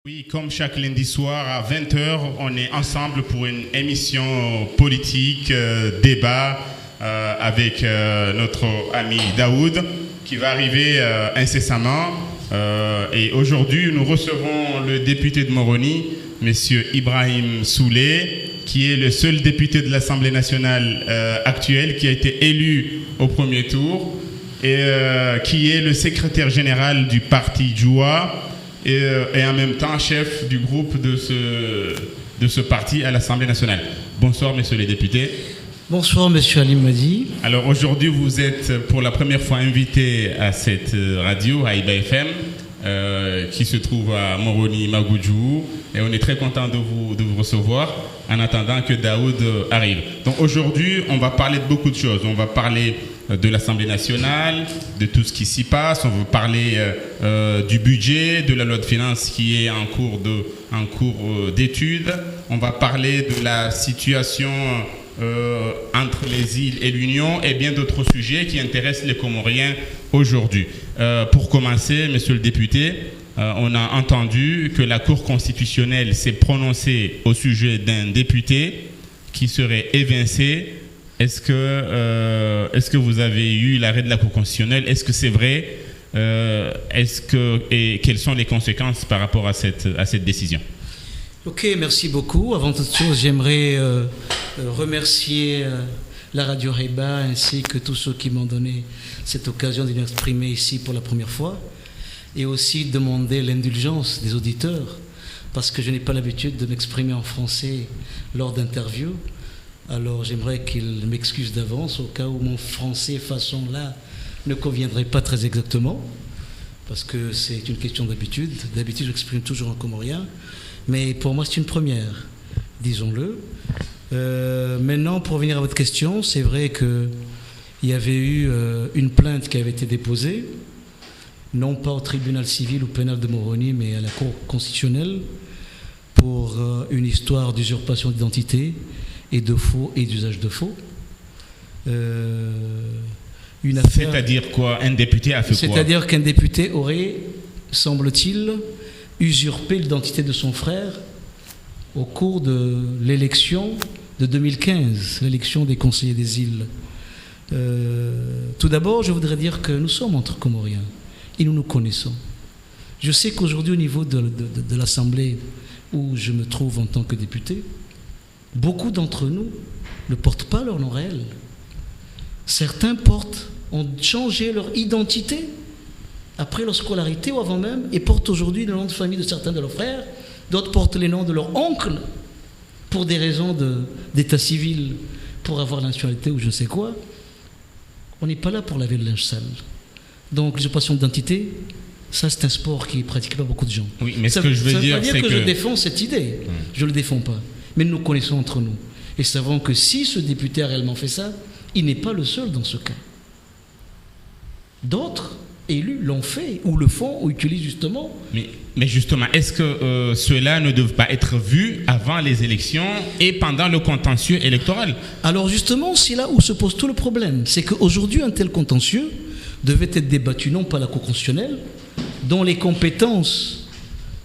Oui, comme chaque lundi soir à 20 heures, on est ensemble pour une émission politique, débat avec notre ami Daoud qui va arriver incessamment. Et aujourd'hui, nous recevons le député de Moroni, Monsieur Ibrahim Soulé, qui est le seul député de l'Assemblée nationale actuelle qui a été élu au premier tour et qui est le secrétaire général du parti Djoua. Et en même temps chef du groupe de ce parti à l'Assemblée nationale. Bonsoir, messieurs les députés. Bonsoir, monsieur Ali Madi. Alors aujourd'hui, vous êtes pour la première fois invité à cette radio, Haïba FM, qui se trouve à Moroni, Magoudjou. Et on est très content de vous recevoir en attendant que Daoud arrive. Donc aujourd'hui, on va parler de beaucoup de choses. On va parler de l'Assemblée nationale, de tout ce qui s'y passe. On va parler du budget, de la loi de finances qui est en cours d'étude. On va parler de la situation entre les îles et l'Union et bien d'autres sujets qui intéressent les Comoriens aujourd'hui. Pour commencer, monsieur le député, on a entendu que la Cour constitutionnelle s'est prononcée au sujet d'un député qui serait évincé. Est-ce que vous avez eu l'arrêt de la Cour constitutionnelle? Est-ce que c'est vrai? Et quelles sont les conséquences par rapport à cette décision? Ok, merci beaucoup. Avant toute chose, j'aimerais remercier la radio Haïba ainsi que tous ceux qui m'ont donné cette occasion de m'exprimer ici pour la première fois, et aussi demander l'indulgence des auditeurs parce que je n'ai pas l'habitude de m'exprimer en français lors d'interviews. Alors j'aimerais qu'ils m'excusent d'avance au cas où mon français façon là ne conviendrait pas très exactement, parce que c'est une question d'habitude. D'habitude j'exprime toujours en comorien, mais pour moi c'est une première, disons-le. Maintenant, pour revenir à votre question, c'est vrai qu'il y avait eu une plainte qui avait été déposée, non pas au tribunal civil ou pénal de Moroni, mais à la Cour constitutionnelle, pour une histoire d'usurpation d'identité et de faux et d'usage de faux. C'est-à-dire quoi? Un député a fait quoi? C'est-à-dire qu'un député aurait, semble-t-il, usurpé l'identité de son frère au cours de l'élection de 2015, l'élection des conseillers des îles. Tout d'abord, je voudrais dire que nous sommes entre Comoriens et nous nous connaissons. Je sais qu'aujourd'hui, au niveau de l'Assemblée où je me trouve en tant que député, beaucoup d'entre nous ne portent pas leur nom réel. Certains ont changé leur identité après leur scolarité ou avant même et portent aujourd'hui le nom de famille de certains de leurs frères. D'autres portent les noms de leur oncle pour des raisons d'état civil, pour avoir la nationalité ou je ne sais quoi. On n'est pas là pour laver le linge sale. Donc l'usurpation d'identité, ça c'est un sport qui est pratiqué par beaucoup de gens. Oui, mais ce que je veux dire, c'est que... Ça veut dire que je défends cette idée. Je ne le défends pas. Mais nous nous connaissons entre nous. Et savons que si ce député a réellement fait ça, il n'est pas le seul dans ce cas. D'autres élus l'ont fait, ou le font, ou utilisent justement. Mais justement, est-ce que cela ne doit pas être vu avant les élections et pendant le contentieux électoral? Alors justement, c'est là où se pose tout le problème. C'est qu'aujourd'hui, un tel contentieux devait être débattu non pas à la Cour constitutionnelle, dont les compétences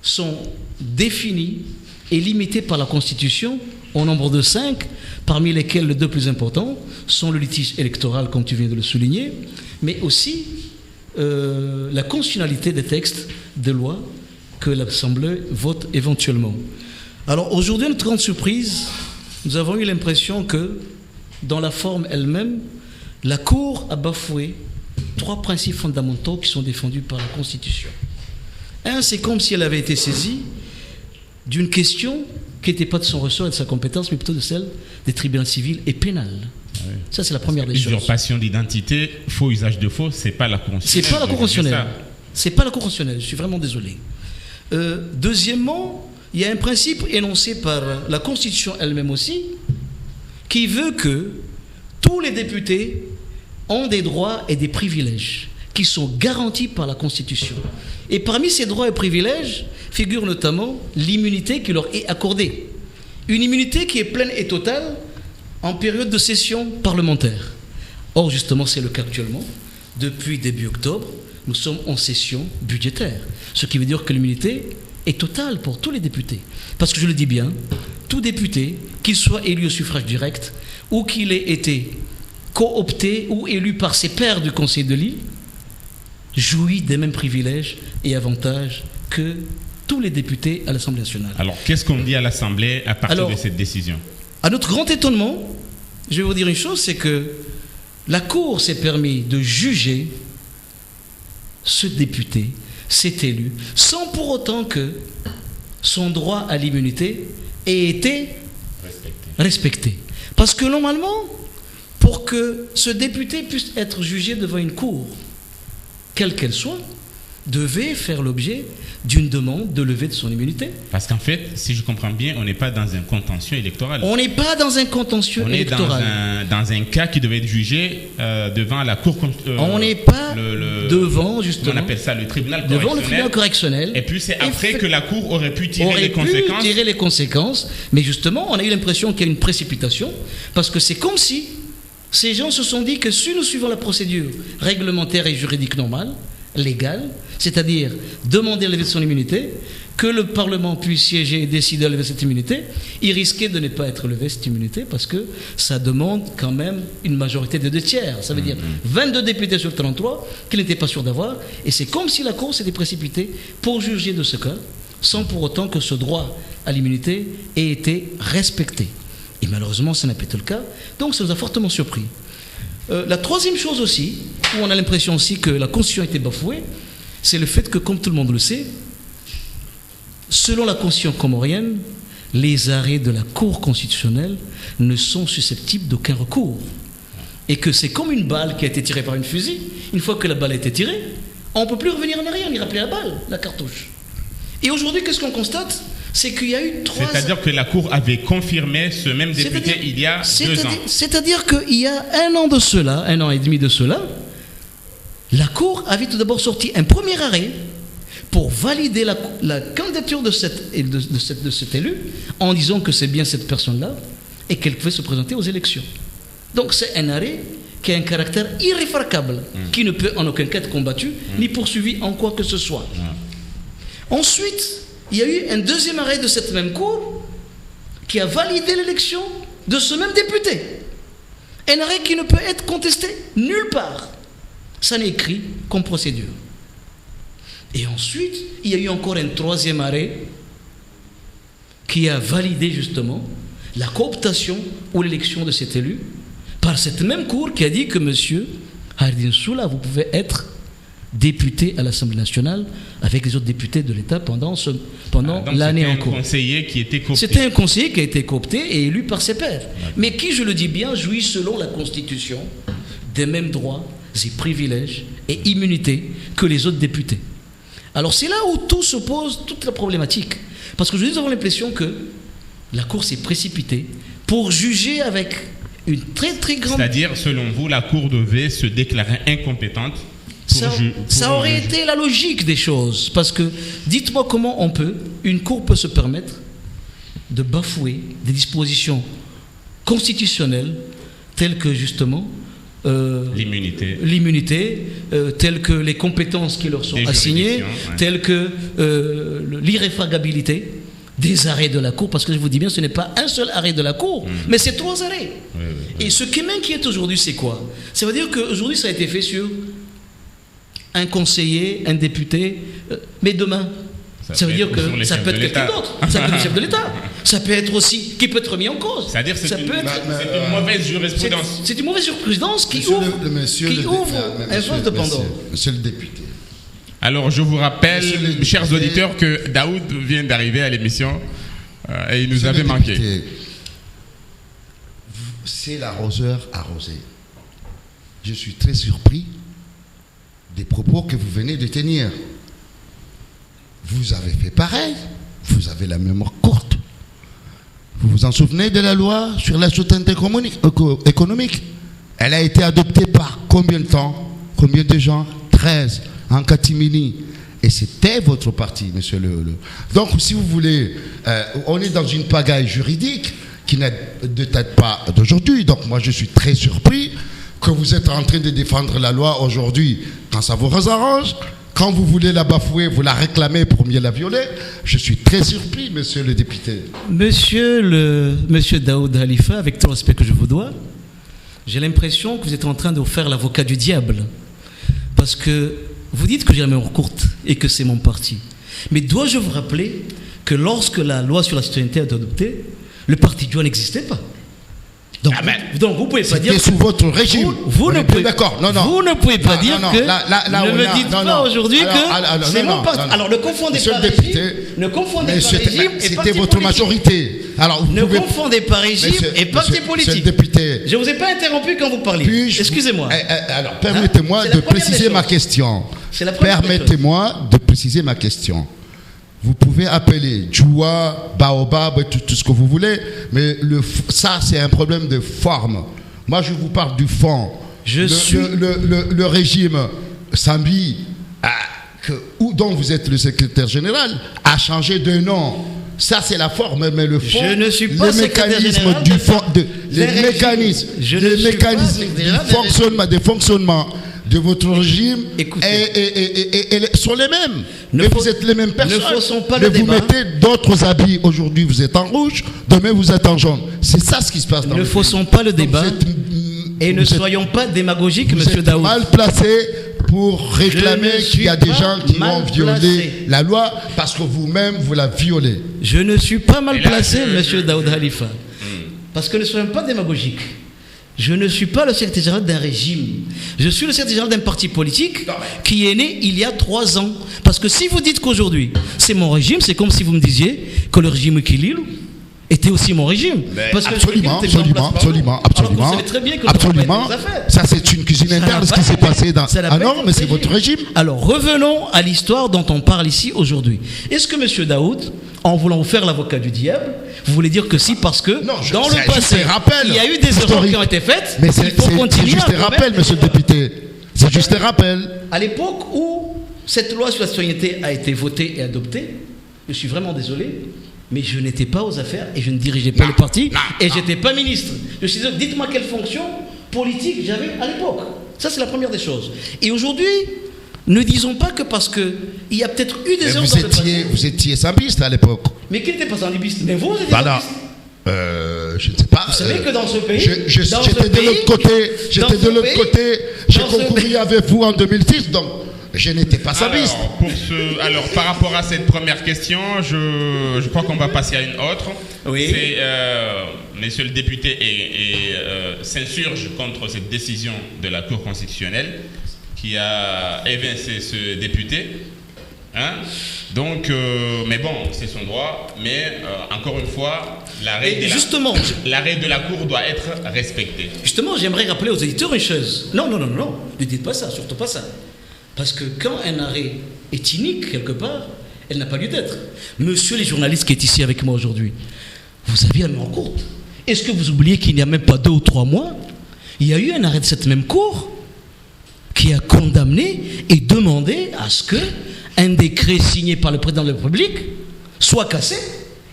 sont définies et limitées par la Constitution au nombre de 5, parmi lesquels les 2 plus importants sont le litige électoral, comme tu viens de le souligner, mais aussi la constitutionnalité des textes de loi que l'Assemblée vote éventuellement. Alors aujourd'hui, à notre grande surprise, nous avons eu l'impression que, dans la forme elle-même, la Cour a bafoué 3 principes fondamentaux qui sont défendus par la Constitution. Un, c'est comme si elle avait été saisie d'une question qui n'était pas de son ressort et de sa compétence, mais plutôt de celle des tribunaux civils et pénals. Oui. Ça, c'est la première des choses. Usurpation d'identité, faux usage de faux, c'est pas la Cour constitutionnelle. C'est pas la Cour constitutionnelle. C'est pas la Cour constitutionnelle, je suis vraiment désolé. Deuxièmement, il y a un principe énoncé par la Constitution elle-même aussi, qui veut que tous les députés ont des droits et des privilèges qui sont garantis par la Constitution. Et parmi ces droits et privilèges figure notamment l'immunité qui leur est accordée. Une immunité qui est pleine et totale en période de session parlementaire. Or, justement, c'est le cas actuellement. Depuis début octobre, nous sommes en session budgétaire. Ce qui veut dire que l'immunité est totale pour tous les députés. Parce que je le dis bien, tout député, qu'il soit élu au suffrage direct ou qu'il ait été coopté ou élu par ses pairs du Conseil de l'île, jouit des mêmes privilèges et avantages que tous les députés à l'Assemblée nationale. Alors, qu'est-ce qu'on dit à l'Assemblée à partir de cette décision ? À notre grand étonnement, je vais vous dire une chose, c'est que la Cour s'est permis de juger ce député, cet élu, sans pour autant que son droit à l'immunité ait été respecté. Parce que normalement, pour que ce député puisse être jugé devant une cour, quelle qu'elle soit, devait faire l'objet d'une demande de levée de son immunité. Parce qu'en fait, si je comprends bien, on n'est pas dans un contentieux électoral. On n'est pas dans un contentieux électoral. On est dans un cas qui devait être jugé devant la Cour on n'est pas devant, justement... On appelle ça le tribunal correctionnel. Devant le tribunal correctionnel. Et puis c'est après que la Cour aurait pu tirer les conséquences. Mais justement, on a eu l'impression qu'il y a une précipitation, parce que c'est comme si ces gens se sont dit que si nous suivons la procédure réglementaire et juridique normale, légale, c'est-à-dire demander la levée de son immunité, que le Parlement puisse siéger et décider de lever cette immunité, il risquait de ne pas être levé cette immunité parce que ça demande quand même une majorité de 2/3. Ça veut dire 22 députés sur 33 qu'il n'était pas sûr d'avoir, et c'est comme si la Cour s'était précipitée pour juger de ce cas, sans pour autant que ce droit à l'immunité ait été respecté. Et malheureusement, ça n'a pas été le cas, donc ça nous a fortement surpris. La troisième chose aussi, où on a l'impression aussi que la Constitution a été bafouée, c'est le fait que, comme tout le monde le sait, selon la Constitution comorienne, les arrêts de la Cour constitutionnelle ne sont susceptibles d'aucun recours. Et que c'est comme une balle qui a été tirée par une fusil. Une fois que la balle a été tirée, on ne peut plus revenir en arrière, ni rappeler la balle, la cartouche. Et aujourd'hui, qu'est-ce qu'on constate ? C'est qu'il y a eu 3... C'est-à-dire que la Cour avait confirmé ce même député il y a 2 ans. C'est-à-dire qu'il y a 1 an de cela, 1 an et demi de cela, la Cour avait tout d'abord sorti un premier arrêt pour valider la candidature de cet élu en disant que c'est bien cette personne-là et qu'elle pouvait se présenter aux élections. Donc c'est un arrêt qui a un caractère irréfragable, qui ne peut en aucun cas être combattu ni poursuivi en quoi que ce soit. Ensuite, il y a eu un deuxième arrêt de cette même Cour qui a validé l'élection de ce même député. Un arrêt qui ne peut être contesté nulle part. Ça n'est écrit comme procédure. Et ensuite, il y a eu encore un troisième arrêt qui a validé justement la cooptation ou l'élection de cet élu par cette même Cour qui a dit que monsieur Hardin Soula, vous pouvez être député à l'Assemblée nationale avec les autres députés de l'État pendant l'année en cours. C'était un conseiller qui était coopté. C'était un conseiller qui a été coopté et élu par ses pairs. Mais qui, je le dis bien, jouit selon la Constitution des mêmes droits et privilèges et immunités que les autres députés. Alors c'est là où tout se pose, toute la problématique. Parce que nous avons l'impression que la Cour s'est précipitée pour juger avec une très très grande... C'est-à-dire, selon vous, la Cour devait se déclarer incompétente. Ça aurait été la logique des choses. Parce que, dites-moi comment une Cour peut se permettre de bafouer des dispositions constitutionnelles telles que justement l'immunité, telles que les compétences qui leur sont assignées, telles que l'irréfragabilité des arrêts de la Cour, parce que je vous dis bien, ce n'est pas un seul arrêt de la Cour, mais c'est 3 arrêts. Et ce qui m'inquiète aujourd'hui, c'est quoi ? Ça veut dire qu'aujourd'hui, ça a été fait sur un conseiller, un député, mais demain, ça veut dire que ça peut être quelqu'un d'autre. Ça peut être le chef de l'État. Ça peut être aussi, qui peut être remis en cause. C'est-à-dire que c'est une mauvaise jurisprudence. C'est une mauvaise jurisprudence qui ouvre un vase de Pandore. Monsieur le député. Alors, je vous rappelle, chers auditeurs, que Daoud vient d'arriver à l'émission et il nous avait manqué. C'est l'arroseur arrosé. Je suis très surpris des propos que vous venez de tenir. Vous avez fait pareil. Vous avez la mémoire courte. Vous vous en souvenez de la loi sur la souveraineté économique? Elle a été adoptée par combien de temps? Combien de gens? 13 en catimini. Et c'était votre parti, monsieur le... Donc, si vous voulez, on est dans une pagaille juridique qui ne date pas d'aujourd'hui. Donc, moi, je suis très surpris que vous êtes en train de défendre la loi aujourd'hui quand ça vous arrange, quand vous voulez la bafouer, vous la réclamez pour mieux la violer. Je suis très surpris, monsieur le député. Monsieur Daoud Khalifa, avec tout le respect que je vous dois, j'ai l'impression que vous êtes en train de vous faire l'avocat du diable. Parce que vous dites que j'ai la mémoire courte et que c'est mon parti. Mais dois-je vous rappeler que lorsque la loi sur la citoyenneté a été adoptée, le parti Joie n'existait pas. Donc, vous ne pouvez pas dire. C'était sous votre régime. Vous ne pouvez, d'accord. Non, non. Vous ne pouvez pas dire non, que. Ne me dites pas aujourd'hui que c'est mon parti. Alors ne confondez pas régime. Ne confondez pas régime et parti c'était votre politique. majorité. Alors, ne confondez pas régime et parti politique. Monsieur le député. Je ne vous ai pas interrompu quand vous parliez. Excusez-moi. Alors permettez-moi de préciser ma question. Permettez-moi de préciser ma question. Vous pouvez appeler Djoua, Baobab, tout ce que vous voulez, mais ça, c'est un problème de forme. Moi, je vous parle du fond. Le régime Sambi, dont vous êtes le secrétaire général, a changé de nom. Ça, c'est la forme, mais le fond, je ne suis pas les mécanismes du fonctionnement de votre régime sont les mêmes. Mais vous êtes les mêmes personnes. Ne faussons pas mais le débat. Vous mettez d'autres habits. Aujourd'hui, vous êtes en rouge. Demain, vous êtes en jaune. C'est ça ce qui se passe dans Ne faussons pas le débat. Et ne soyons pas démagogiques, monsieur Daoud. Vous êtes mal placé pour réclamer qu'il y a des gens qui vont violer la loi parce que vous-même, vous la violez. Je ne suis pas mal placé, monsieur Daoud Khalifa. Parce que ne soyons pas démagogiques. Je ne suis pas le secrétaire général d'un régime. Je suis le secrétaire général d'un parti politique qui est né il y a 3 ans. Parce que si vous dites qu'aujourd'hui, c'est mon régime, c'est comme si vous me disiez que le régime Kilil était aussi mon régime. Parce que absolument. Vous savez très bien que absolument. Ça, c'est une cuisine interne, ce qui s'est passé dans... Ah non, mais c'est votre régime. Alors, revenons à l'histoire dont on parle ici aujourd'hui. Est-ce que M. Daoud, en voulant vous faire l'avocat du diable, vous voulez dire que si, parce que dans le passé, il y a eu des erreurs qui ont été faites, mais c'est juste un rappel, monsieur le député. C'est juste un rappel. À l'époque où cette loi sur la citoyenneté a été votée et adoptée, je suis vraiment désolé, mais je n'étais pas aux affaires et je ne dirigeais pas le parti et je n'étais pas ministre. Je suis désolé, dites-moi quelle fonction politique j'avais à l'époque. Ça, c'est la première des choses. Et aujourd'hui, ne disons pas que parce qu'il y a peut-être eu des erreurs dans le passé. Vous étiez sambiste à l'époque. Mais qui n'était pas sambiste? Mais vous étiez sambiste. Je ne sais pas. Vous savez que dans ce pays, j'étais de l'autre côté. J'étais de l'autre côté. J'ai concouru avec vous en 2006, donc je n'étais pas sambiste. Alors, par rapport à cette première question, je crois qu'on va passer à une autre. Oui. C'est monsieur le député s'insurge contre cette décision de la Cour constitutionnelle qui a évincé ce député. Donc, mais bon, c'est son droit. Mais encore une fois, l'arrêt de la Cour doit être respecté. Justement, j'aimerais rappeler aux éditeurs une chose. Non, ne dites pas ça, surtout pas ça. Parce que quand un arrêt est inique quelque part, elle n'a pas lieu d'être. Monsieur les journalistes qui est ici avec moi aujourd'hui, vous aviez la mémoire courte. Est-ce que vous oubliez qu'il n'y a même pas 2 ou 3 mois, il y a eu un arrêt de cette même Cour qui a condamné et demandé à ce que un décret signé par le président de la République soit cassé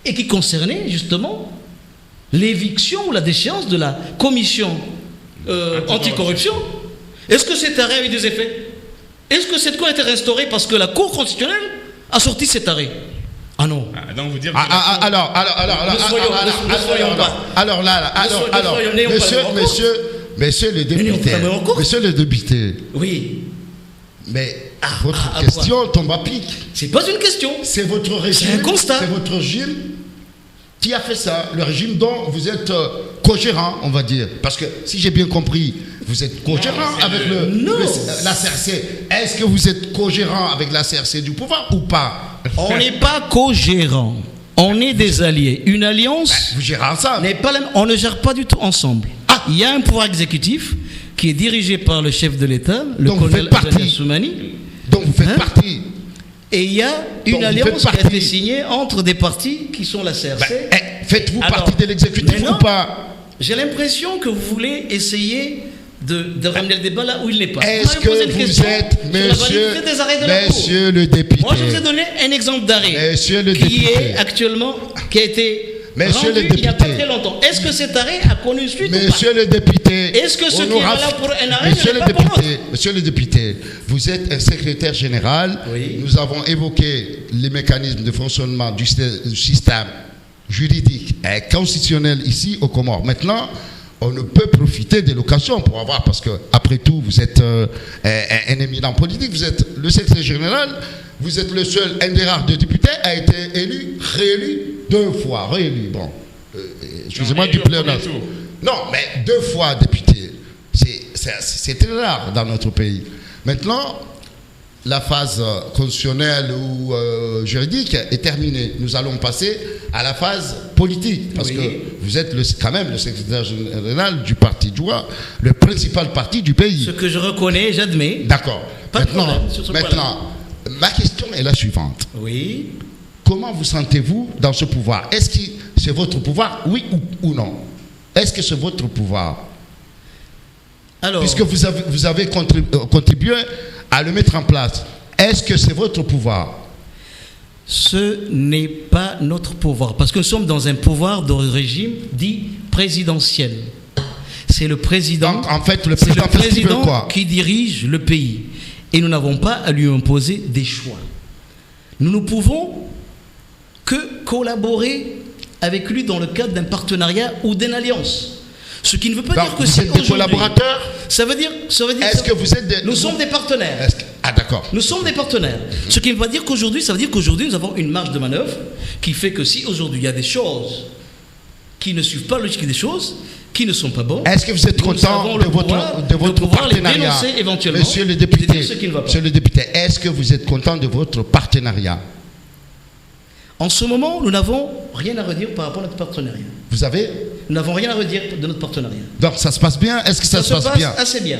et qui concernait justement l'éviction ou la déchéance de la commission anticorruption. Est-ce que cet arrêt a eu des effets? Est-ce que cette Cour a été restaurée parce que la Cour constitutionnelle a sorti cet arrêt? Ah non. Donc vous dire monsieur le député. Oui. Mais votre question tombe à pic. C'est pas une question. C'est votre régime. C'est un constat. C'est votre régime qui a fait ça. Le régime dont vous êtes co-gérant, on va dire. Parce que si j'ai bien compris, vous êtes co-gérant avec la CRC. Est-ce que vous êtes co-gérant avec la CRC du pouvoir ou pas? On n'est pas co-gérant. On est des alliés. Une alliance. Vous gérez ensemble. On ne gère pas du tout ensemble. Il y a un pouvoir exécutif qui est dirigé par le chef de l'État, le colonel Azania Soumani. Donc vous faites partie. Et il y a une alliance qui a été signée entre des partis qui sont la CRC. Faites-vous partie de l'exécutif ou pas? J'ai l'impression que vous voulez essayer de ramener le débat là où il n'est pas. Est-ce que vous êtes, monsieur le député? Moi, je vous ai donné un exemple d'arrêt qui a été Messieurs rendu les il n'y a pas députés. très longtemps. Est-ce que cet arrêt a connu suite ou pas? Monsieur le député, Est-ce que ce qui est valable pour un arrêt monsieur ne le l'est pas pour député, monsieur le député, vous êtes un secrétaire général. Oui. Nous avons évoqué les mécanismes de fonctionnement du système juridique et constitutionnel ici au Comores. Maintenant, on ne peut profiter de l'occasion pour avoir, parce que après tout, vous êtes un éminent politique, vous êtes le secrétaire général, vous êtes le seul, un des rares de députés a été élu, réélu 2 fois, réélu. Bon, excusez-moi du pléonasme. Non, mais 2 fois député, c'est très rare dans notre pays. Maintenant, la phase constitutionnelle ou juridique est terminée. Nous allons passer à la phase politique, parce que vous êtes quand même le secrétaire général du parti Djoua, le principal parti du pays. Ce que je reconnais, j'admets. D'accord. Pas de problème sur ce Maintenant, ma question est la suivante. Oui. Comment vous sentez-vous dans ce pouvoir? Est-ce que c'est votre pouvoir, oui ou non? Est-ce que c'est votre pouvoir? Alors, puisque vous avez contribué à le mettre en place, est-ce que c'est votre pouvoir? ce n'est pas notre pouvoir, parce que nous sommes dans un pouvoir de régime dit présidentiel. C'est le président, donc, en fait, le président qui dirige le pays. Et nous n'avons pas à lui imposer des choix. Nous ne pouvons que collaborer avec lui dans le cadre d'un partenariat ou d'une alliance. Ce qui ne veut pas dire que vous êtes des collaborateurs. Ça veut dire. Est-ce que vous êtes des... Nous sommes des partenaires. Ah d'accord. Nous sommes des partenaires. Ce qui ne veut pas dire qu'aujourd'hui, ça veut dire qu'aujourd'hui nous avons une marge de manœuvre qui fait que si aujourd'hui il y a des choses qui ne suivent pas la logique des choses, qui ne sont pas bonnes. Est-ce que vous êtes content de votre partenariat, monsieur le député? Monsieur le député, est-ce que vous êtes content de votre partenariat? En ce moment, nous n'avons rien à redire par rapport à notre partenariat. Vous avez? Nous n'avons rien à redire de notre partenariat. Donc ça se passe bien? Est-ce que ça se passe bien? Assez bien.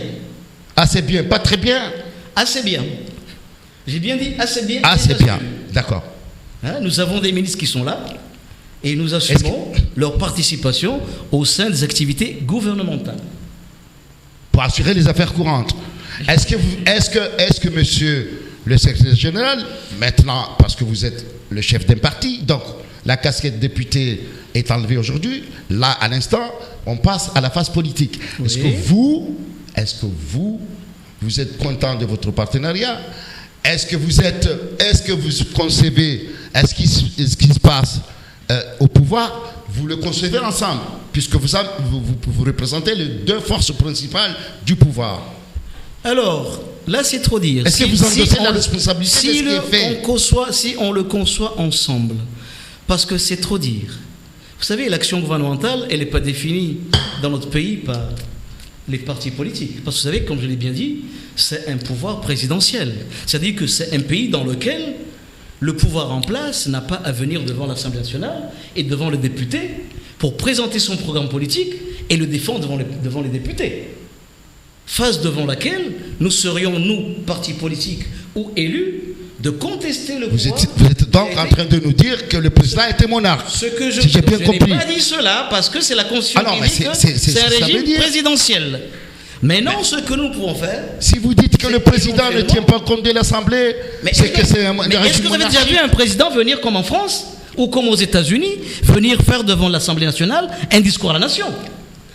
Assez bien, pas très bien? Assez bien. J'ai bien dit assez bien. Assez bien, d'accord. Hein, nous avons des ministres qui sont là et nous assumons leur participation au sein des activités gouvernementales. Pour assurer les affaires courantes. Est-ce que monsieur le secrétaire général, maintenant, parce que vous êtes le chef d'un parti, donc la casquette député est enlevée aujourd'hui, là, à l'instant, on passe à la phase politique. Oui. Est-ce que vous êtes content de votre partenariat? Est-ce que vous concevez, ce qui se passe au pouvoir, vous le concevez ensemble, puisque vous représentez les deux forces principales du pouvoir? Alors, là c'est trop dire. Est-ce que vous endossez la responsabilité de ce qui est fait? Si on le conçoit ensemble, parce que c'est trop dire. Vous savez, l'action gouvernementale, elle n'est pas définie dans notre pays par les partis politiques. Parce que vous savez, comme je l'ai bien dit, c'est un pouvoir présidentiel. C'est-à-dire que c'est un pays dans lequel le pouvoir en place n'a pas à venir devant l'Assemblée nationale et devant les députés pour présenter son programme politique et le défendre devant les députés. Phase devant laquelle nous serions, nous, partis politiques ou élus, de contester le pouvoir. Vous êtes donc en train de nous dire que le président était monarque. Ce que je n'ai pas dit cela, parce que c'est la Constitution qui dit que c'est un régime présidentiel. Mais non, ce que nous pouvons faire... Si vous dites que le président ne tient pas compte de l'Assemblée, c'est que c'est un régime monarchique. Est-ce que vous avez déjà vu un président venir comme en France ou comme aux États-Unis, venir faire devant l'Assemblée nationale un discours à la nation?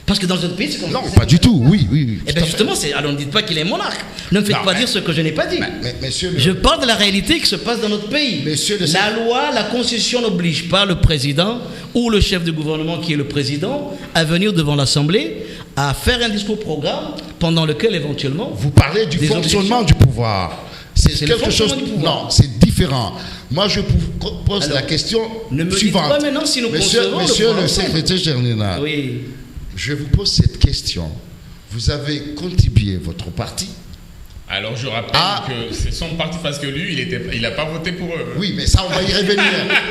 Parce que dans notre pays, c'est comme ça. Non, pas du tout, oui. Et bien justement, alors ne dites pas qu'il est monarque. Ne me faites pas dire ce que je n'ai pas dit. Je parle de la réalité qui se passe dans notre pays. La loi, la Constitution n'oblige pas le président ou le chef de gouvernement qui est le président à venir devant l'Assemblée à faire un discours programme pendant lequel éventuellement... Vous parlez du fonctionnement du pouvoir. C'est quelque chose... Non, c'est différent. Moi, je vous pose la question suivante. Ne me dites pas maintenant si nous concevons Monsieur le secrétaire général. Oui. Je vous pose cette question. Vous avez contribué votre parti. Alors je rappelle que c'est son parti parce que lui, il n'a pas voté pour eux. Oui, mais ça, on va y revenir.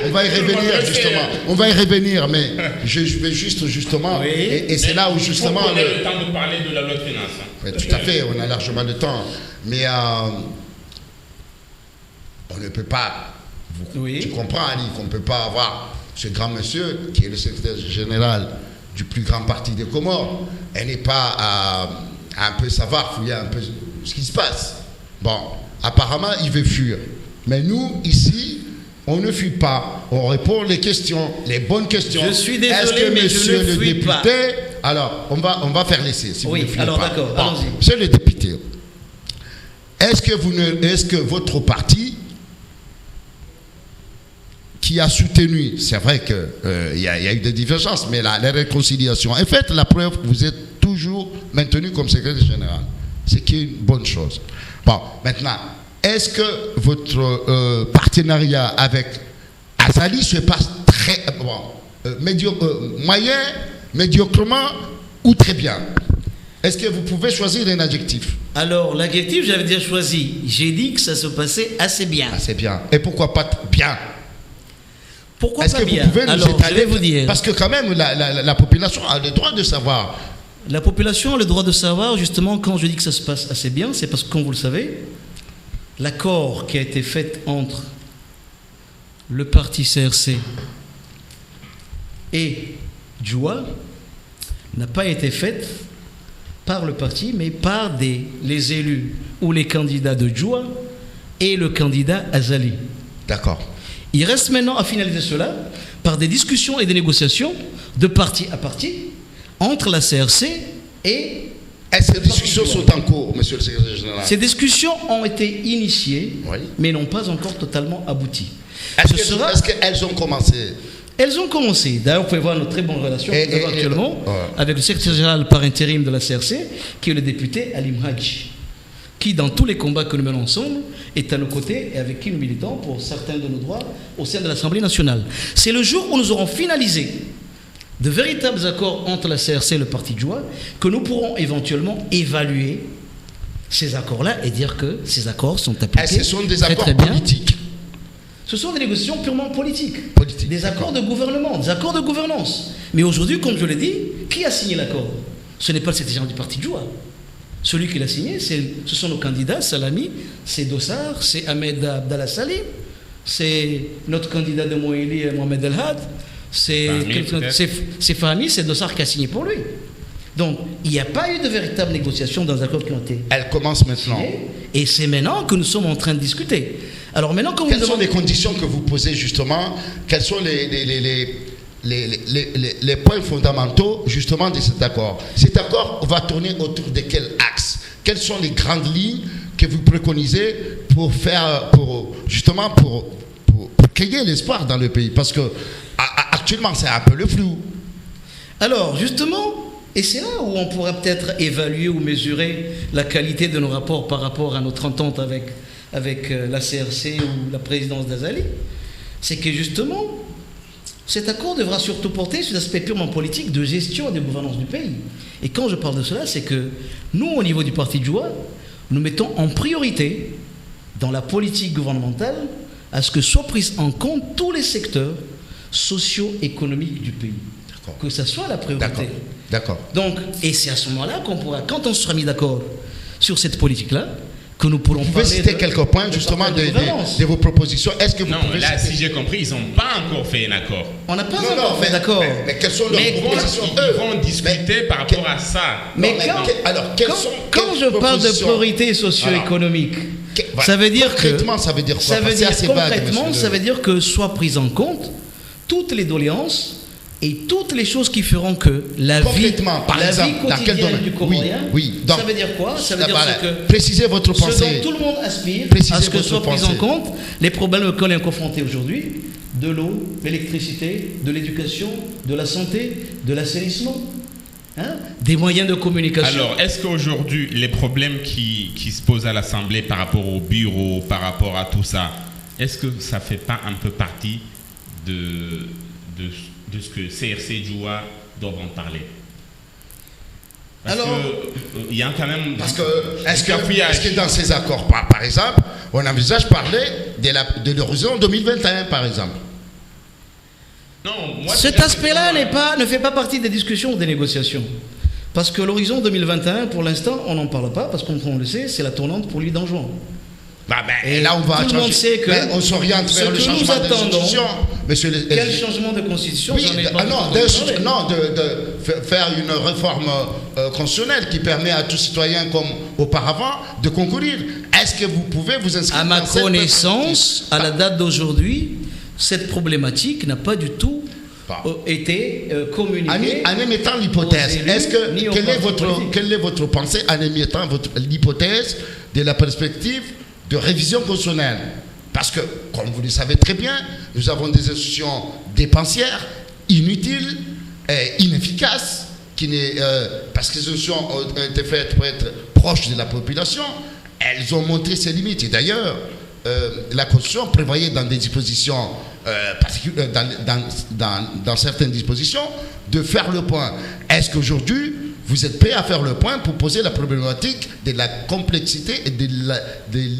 On va y revenir justement. On va y revenir, mais je vais justement. Oui. Et c'est là où justement. On a le temps de parler de la loi de finances. Oui, tout à fait, on a largement le temps. Mais on ne peut pas. Tu comprends, Ali, qu'on ne peut pas avoir ce grand monsieur qui est le secrétaire général du plus grand parti des Comores, elle n'est pas à un peu savoir, fouiller un peu ce qui se passe. Bon, apparemment, il veut fuir. Mais nous, ici, On ne fuit pas, on répond les questions, les bonnes questions. Je suis désolé, est-ce que mais monsieur je ne le fuis député, pas. Alors, on va faire l'essai. Si Oui, vous ne fuyez alors pas. d'accord, Bon, allons-y. monsieur le député, est-ce que votre parti, qui a soutenu, c'est vrai qu'il y a eu des divergences, mais la réconciliation est faite, la preuve, vous êtes toujours maintenu comme secrétaire général. Ce qui est une bonne chose. Bon, maintenant, est-ce que votre partenariat avec Azali se passe très moyen, médiocrement ou très bien? Est-ce que vous pouvez choisir un adjectif? Alors, l'adjectif, j'avais déjà choisi. J'ai dit que ça se passait assez bien. Assez bien. Et pourquoi pas bien? Pourquoi Est-ce pas que bien? vous pouvez nous Alors, étaler? je vais vous dire. Parce que quand même, la population a le droit de savoir. La population a le droit de savoir, justement, quand je dis que ça se passe assez bien, c'est parce que, comme vous le savez, l'accord qui a été fait entre le parti CRC et Djoua n'a pas été fait par le parti, mais par les élus ou les candidats de Djoua et le candidat Azali. D'accord. Il reste maintenant à finaliser cela par des discussions et des négociations de parti à parti entre la CRC et... Ces discussions sont en cours, monsieur le secrétaire général? Ces discussions ont été initiées, Oui. mais n'ont pas encore totalement abouti. Est-ce qu'elles ont commencé? Elles ont commencé. D'ailleurs, vous pouvez voir notre très bonne relation que nous avons actuellement ouais. avec le secrétaire général par intérim de la CRC, qui est le député Alim Hadji, qui, dans tous les combats que nous menons ensemble, est à nos côtés et avec qui nous militons pour certains de nos droits au sein de l'Assemblée nationale. C'est le jour où nous aurons finalisé de véritables accords entre la CRC et le parti Djoua que nous pourrons éventuellement évaluer ces accords-là et dire que ces accords sont appliqués. Ce sont des très, accords très bien. politiques. Ce sont des négociations purement politiques. Des accords de gouvernement, des accords de gouvernance. Mais aujourd'hui, comme je l'ai dit, qui a signé l'accord? Ce n'est pas le secrétaire général du parti Djoua. Celui qui l'a signé, ce sont nos candidats, Salami, c'est Dossar, c'est Ahmed Abdallah Salim, c'est notre candidat de Moïli, Mohamed El Had, c'est Fahmi, c'est Dossar qui a signé pour lui. Donc, il n'y a pas eu de véritable négociation dans les accords qui ont été Elle commence maintenant. signés, et c'est maintenant que nous sommes en train de discuter. Alors maintenant, quand Quelles vous sont demandez... les conditions que vous posez justement? Quels sont les points fondamentaux justement de cet accord? Cet accord va tourner autour de quel axe? Quelles sont les grandes lignes que vous préconisez pour créer l'espoir dans le pays? Parce que actuellement c'est un peu le flou. Alors, justement, et c'est là où on pourra peut-être évaluer ou mesurer la qualité de nos rapports par rapport à notre entente avec la CRC ou la présidence d'Azali, c'est que justement, cet accord devra surtout porter sur l'aspect purement politique de gestion et de gouvernance du pays. Et quand je parle de cela, c'est que nous, au niveau du parti Djoua, nous mettons en priorité, dans la politique gouvernementale, à ce que soient pris en compte tous les secteurs socio-économiques du pays. Que ça soit la priorité. D'accord. Donc, et c'est à ce moment-là qu'on pourra, quand on sera mis d'accord sur cette politique-là, que nous pourrons Vous pouvez citer quelques points justement de vos propositions. Est-ce que vous pouvez là, citer... si j'ai compris, ils n'ont pas encore fait un accord. On n'a pas encore fait d'accord. Mais quelles sont leurs propositions? Ils vont discuter par rapport à ça. Quand je parle de priorité socio-économique, ça veut dire que... Concrètement, ça veut dire quoi? Ça veut dire que soient prises en compte toutes les doléances et toutes les choses qui feront que la vie quotidienne du Comorien, ça veut dire quoi? Ça veut dire que précisez votre pensée. Ce dont tout le monde aspire à ce que soient pris en compte les problèmes auxquels on est confronté aujourd'hui, de l'eau, de l'électricité, de l'éducation, de la santé, de l'assainissement, des moyens de communication. Alors, est-ce qu'aujourd'hui, les problèmes qui se posent à l'Assemblée par rapport au bureau, par rapport à tout ça, est-ce que ça ne fait pas un peu partie de ce que CRC Djoua doivent en parler? Parce qu'il y a quand même... Est-ce que dans ces accords, par exemple, on envisage parler de l'horizon 2021, par exemple? Non, moi, cet aspect-là ne fait pas partie des discussions ou des négociations. Parce que l'horizon 2021, pour l'instant, on n'en parle pas, parce qu'on le sait, c'est la tournante pour lui d'en juin. Et là, on va tout le monde sait que on s'oriente vers le changement de constitution. Quel changement de constitution? Faire une réforme constitutionnelle qui permet à tout citoyen comme auparavant de concourir. Est-ce que vous pouvez vous inscrire? À ma connaissance, à la date d'aujourd'hui, cette problématique n'a pas du tout été communiquée. En émettant l'hypothèse, quelle est votre pensée en émettant l'hypothèse de la perspective de révision constitutionnelle? Parce que, comme vous le savez très bien, nous avons des institutions dépensières, inutiles, inefficaces, parce que les institutions ont été faites pour être proches de la population, elles ont montré ses limites. Et d'ailleurs, la Constitution prévoyait dans des dispositions particulières, dans certaines dispositions, de faire le point. Est-ce qu'aujourd'hui, vous êtes prêt à faire le point pour poser la problématique de la complexité et de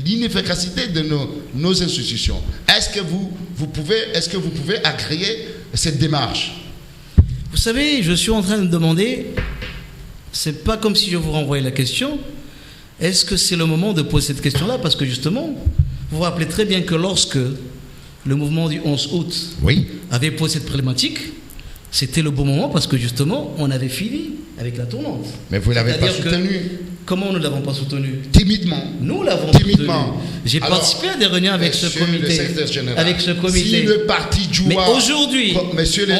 l'inefficacité de nos institutions? Est-ce que vous pouvez agréer cette démarche? Vous savez, je suis en train de me demander, c'est pas comme si je vous renvoyais la question, est-ce que c'est le moment de poser cette question-là? Parce que justement, vous vous rappelez très bien que lorsque le mouvement du 11 août avait posé cette problématique, c'était le bon moment parce que justement, on avait fini avec la tournante. Mais vous ne l'avez pas soutenu. Comment nous ne l'avons pas soutenu? Timidement. Nous l'avons soutenu. J'ai Alors, participé à des réunions avec ce comité. Si le parti Djoua... Mais aujourd'hui,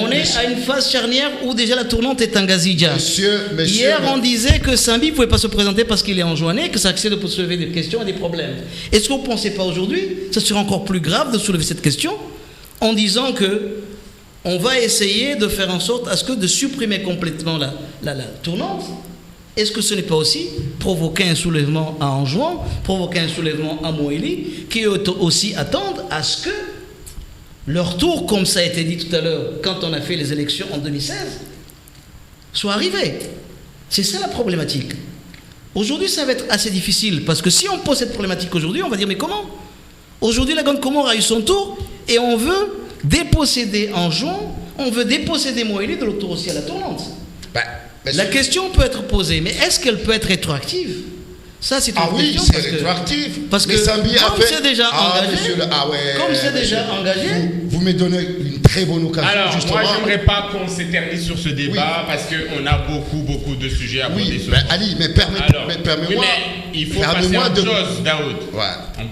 on est à une phase charnière où déjà la tournante est en gazidja. Hier, on disait que Sambi ne pouvait pas se présenter parce qu'il est enjoigné, que ça accède de soulever des questions et des problèmes. Est-ce que vous ne pensez pas aujourd'hui, ça serait encore plus grave de soulever cette question en disant que on va essayer de faire en sorte à ce que de supprimer complètement la tournante? Est-ce que ce n'est pas aussi provoquer un soulèvement à Anjouan, provoquer un soulèvement à Moélie, qui aussi attendent à ce que leur tour, comme ça a été dit tout à l'heure, quand on a fait les élections en 2016, soit arrivé? C'est ça la problématique. Aujourd'hui, ça va être assez difficile, parce que si on pose cette problématique aujourd'hui, on va dire, mais comment? Aujourd'hui, la Grande Comore a eu son tour, et on veut déposséder Anjouan, on veut déposséder Moélie de l'autour aussi à la tournante. La question peut être posée, mais est-ce qu'elle peut être rétroactive? Ça, c'est une question. Oui, c'est rétroactif. Parce que comme c'est déjà engagé, vous me donnez une très bonne occasion. Alors, justement. moi, j'aimerais pas qu'on s'éternise sur ce débat parce qu'on a beaucoup de sujets à aborder. Mais Ali, permets-moi. Mais il faut passer à autre chose, Daoud.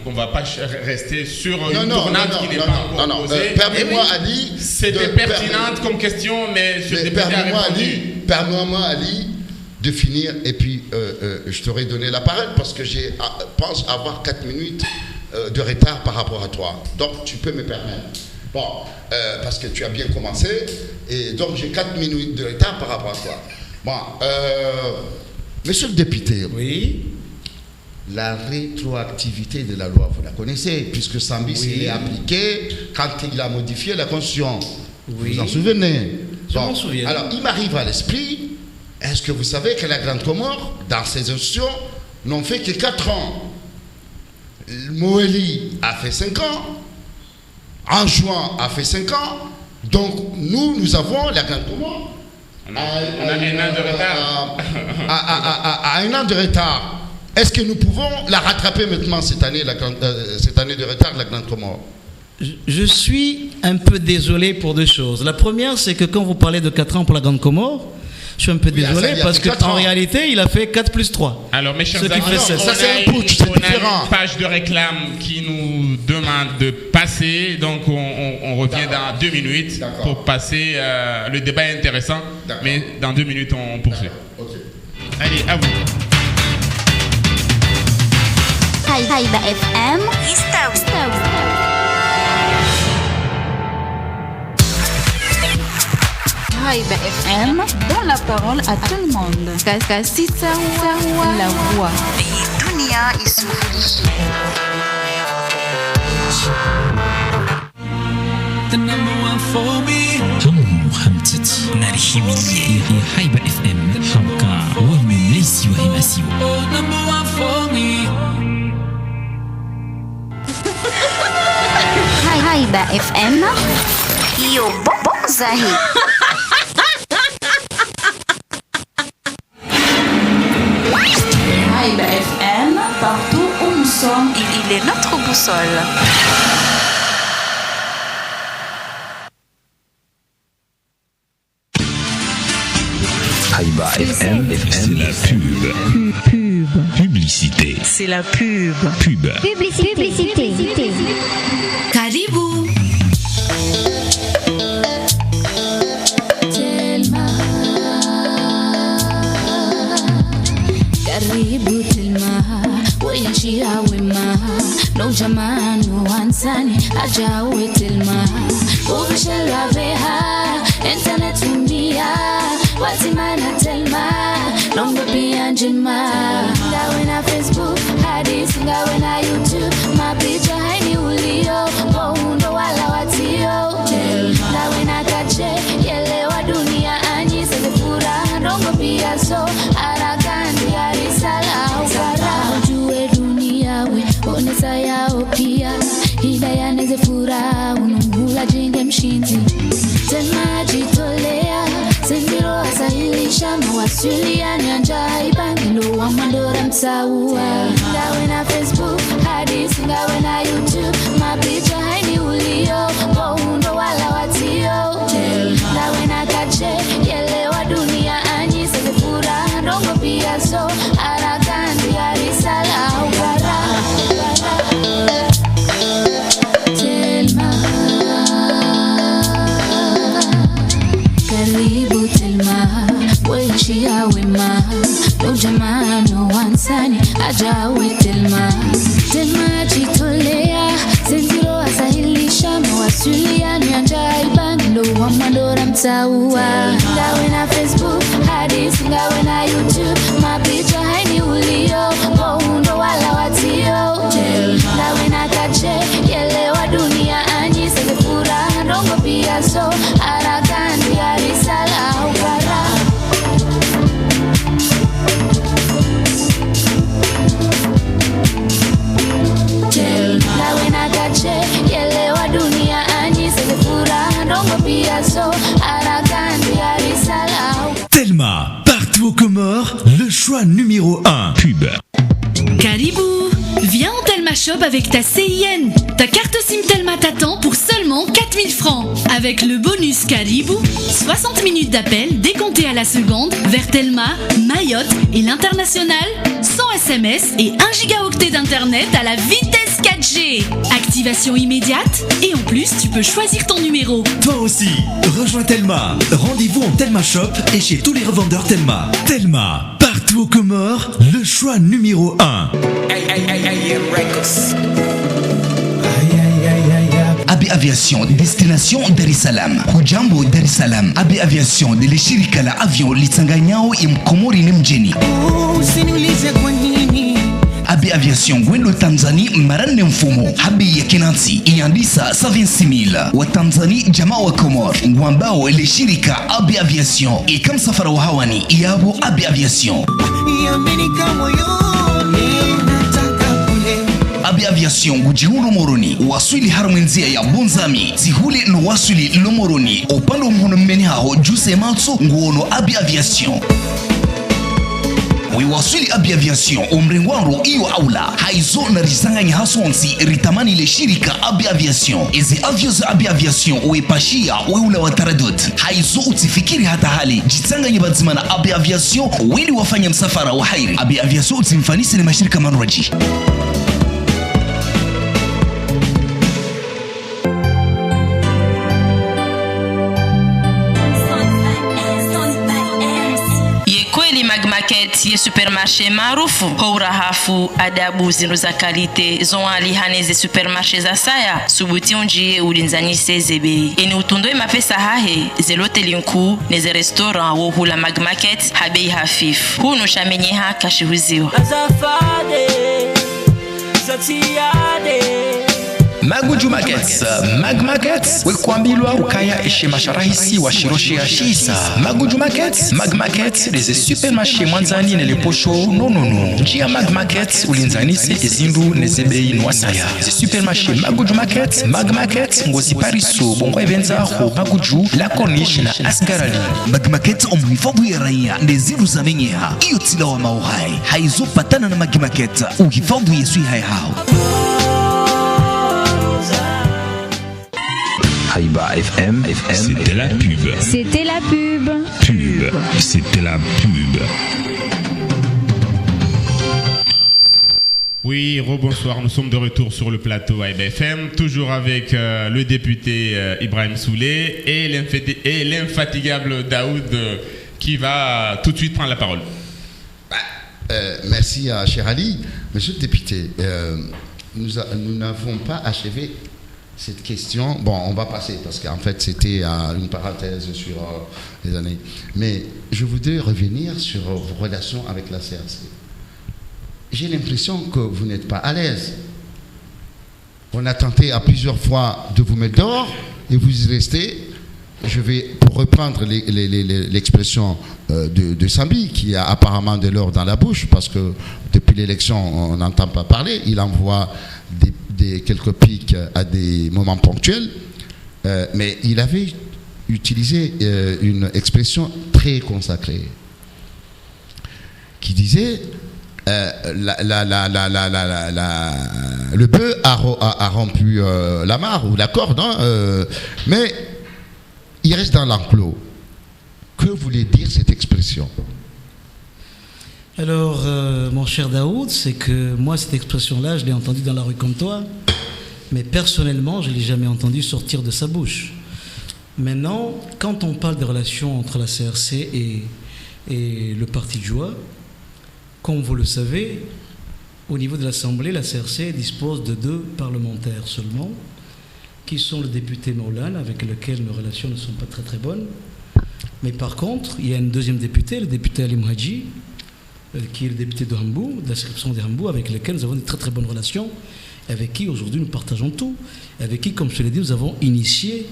On ne va pas rester sur une tournante qui n'est pas encore posée. Permets-moi, Ali. C'était pertinente comme question, mais ce débat a répondu. Permets-moi, Ali, de finir, et puis je t'aurais donné la parole parce que je pense avoir 4 minutes de retard par rapport à toi. Donc, tu peux me permettre. Bon, parce que tu as bien commencé, et donc j'ai 4 minutes de retard par rapport à toi. Bon, monsieur le député, la rétroactivité de la loi, vous la connaissez, puisque Sambis il est appliqué quand il a modifié la Constitution. Vous vous en souvenez? Je m'en souviens. Alors, il m'arrive à l'esprit, est-ce que vous savez que la Grande Comore, dans ses institutions, n'ont fait que 4 ans? Moélie a fait 5 ans, Anjouan a fait 5 ans, donc nous avons la Grande Comore. On a un an de retard. À un an de retard. Est-ce que nous pouvons la rattraper maintenant cette année de retard de la Grande Comore? Je suis un peu désolé pour 2 choses. La première, c'est que quand vous parlez de 4 ans pour la Grande Comore, je suis un peu désolé parce qu'en réalité, il a fait 4 plus 3. Alors, mes chers amis, ça c'est un putsch, c'est différent. Une page de réclame qui nous demande de passer, donc on revient dans 2 minutes pour passer. Le débat est intéressant, mais dans 2 minutes, on poursuit. Okay. Allez, à vous. Haïba FM. Haïba FM, dans la parole à tout le monde. Kasi Sawa, la voix. Dunia isufurishi. The number one for me. هم خمتتي نرحمية هايبة اف ام حمقا ومن ليس وهم سيو. Number one for me. Haïba FM. Yo bon zahi. Haïba FM, partout où nous sommes, il est notre boussole. Haïba FM, c'est la pub. Publicité. C'est la pub. Pub. Publicité. Karibu. jamani wansani ajawe telma official aveha internet dunia watimana telma longo bianjinma ngawe na Facebook hadis ngawe na YouTube mapicha haini ulio waundo wala watio ngawe na kache yelewa dunia anyi seze furaha longo pia so aragandi arisala ukara ujue dunia we onesa yao pia hidaya neze furaha unungula jinde mshinzi tena jitolea sendiro asahilisha mawasiliano ya njai bangilo wa mandora msaua ngawe na Facebook hadis ngawe na YouTube mapicha haini ulio waundo wala watio ngawe na kache yelewa dunia anyi seze furaha ndongo pia so aragandi arisala ukara Telma karibu Telma weishi yawe ma ujamano wansani ajawe Telma Telma jitolea sendiro asahilisha mawasiliano ya njai bangilo wa mandora mtaua ngawe na Facebook hadis ngawe na YouTube mapicha haini ulio waundo wala watio ngawe na kache yelewa dunia anyi seze furaha ndongo pia so aragandi arisala ukara ngawe na kache yelewa dunia anyi seze furaha ndongo pia so aragandi arisala Telma, partout aux Comores, le choix numéro 1. Pub. Caribou, viens en Telma Shop avec ta CIN. Ta carte SIM Telma t'attend pour seulement 4000 francs. Avec le bonus Caribou, 60 minutes d'appel décompté à la seconde vers Telma, Mayotte et l'international, 100 SMS et 1 gigaoctet d'internet à la vitesse 4G. Activation immédiate et en plus tu peux choisir ton numéro. Toi aussi, rejoins Telma. Rendez-vous en Telma Shop et chez tous les revendeurs Telma. Telma, partout aux Comores, le choix numéro 1. Abi Aviation, destination Dar es Salaam. Hujambo Dar es Salaam. Abi Aviation de shirika la avion litanganyao imkomori ni mjini. Usiniulize kwa nini. Abi Aviation gwendo Tanzania marane mfumo habi ya kinansi iandisa 76,000 wa Tanzania jamaa wa Komor ngwambao ile shirika Abi Aviation ikam safara wa hawani yabo Abi Aviation Yamini kama yoni nataka kule Abi Aviation gujihulu moroni waswili harumenzia ya bonzami zihuli no waswili lomoroni opando mhono mmeni hao juse matso nguono Abi Aviation Wiwasili Abi Aviation umringwaro iyo aula haizo na risanganya hasonsi ritamani ile shirika Abi Aviation izi aviozo Abi Aviation uepashia weula wataradot haizo utifikiri hata hali jitanganya bazima na Abi Aviation wili wafanya msafara wa hairi Abi Aviation utimfanisi ni mashirika manuraji Magmaket ye supermarché maarufu hourahafu adabu zinu za kalite zonali haneze supermarché za saya subuti unjie ulinzanise zebe eni utundo mapesa hahe zelote linku neze restaurant wo hula Magmaket habei hafif hunu shamenyeha kashihuziwa azafade zatiade Maguju Markets, Mag Markets, wekwambilwa ukaya eshe masharahisi wa shiroshe ya shisa. Maguju Markets, Mag Markets, leze supermarché mwanzani nele posho nonono. Njia Mag Markets ulinzanise ezindu nezebei nwasaya. Ze supermarché Maguju Markets, Mag Markets, ngozi pariso bongo evenza ho Maguju, la corniche na asgarali. Mag Markets omhifadhu ya raia nezindu za menyeha. Iyo tila wa mauhai. Haizo patana na Mag Markets, uhifadhu yesui hai hao. Haïba FM, c'était la pub. C'était la pub. Pub, c'était la pub. Oui, rebonsoir, nous sommes de retour sur le plateau Haïba FM, toujours avec le député Ibrahim Soulé et l'infatigable Daoud qui va tout de suite prendre la parole. Merci à cher Ali. Monsieur le député, nous n'avons pas achevé cette question. Bon, on va passer parce qu'en fait c'était une parenthèse sur les années. Mais je voudrais revenir sur vos relations avec la CRC. J'ai l'impression que vous n'êtes pas à l'aise. On a tenté à plusieurs fois de vous mettre dehors et vous y restez. Je vais, pour reprendre l'expression de Sambi, qui a apparemment de l'or dans la bouche, parce que depuis l'élection, on n'entend pas parler, il envoie quelques pics à des moments ponctuels, mais il avait utilisé une expression très consacrée, qui disait le bœuf a rompu la mare ou la corde, hein, mais il reste dans l'enclos. Que voulait dire cette expression? Alors, mon cher Daoud, c'est que moi, cette expression-là, je l'ai entendue dans la rue comme toi, mais personnellement, je ne l'ai jamais entendue sortir de sa bouche. Maintenant, quand on parle des relations entre la CRC et le parti Djoua, comme vous le savez, au niveau de l'Assemblée, la CRC dispose de 2 parlementaires seulement, qui sont le député Maulane, avec lequel nos relations ne sont pas très très bonnes. Mais par contre, il y a une deuxième députée, le député Ali Mouhadji, qui est le député de Hambou, de la circonscription de Hambou, avec lequel nous avons de très très bonnes relations, avec qui aujourd'hui nous partageons tout, avec qui, comme je l'ai dit, nous avons initié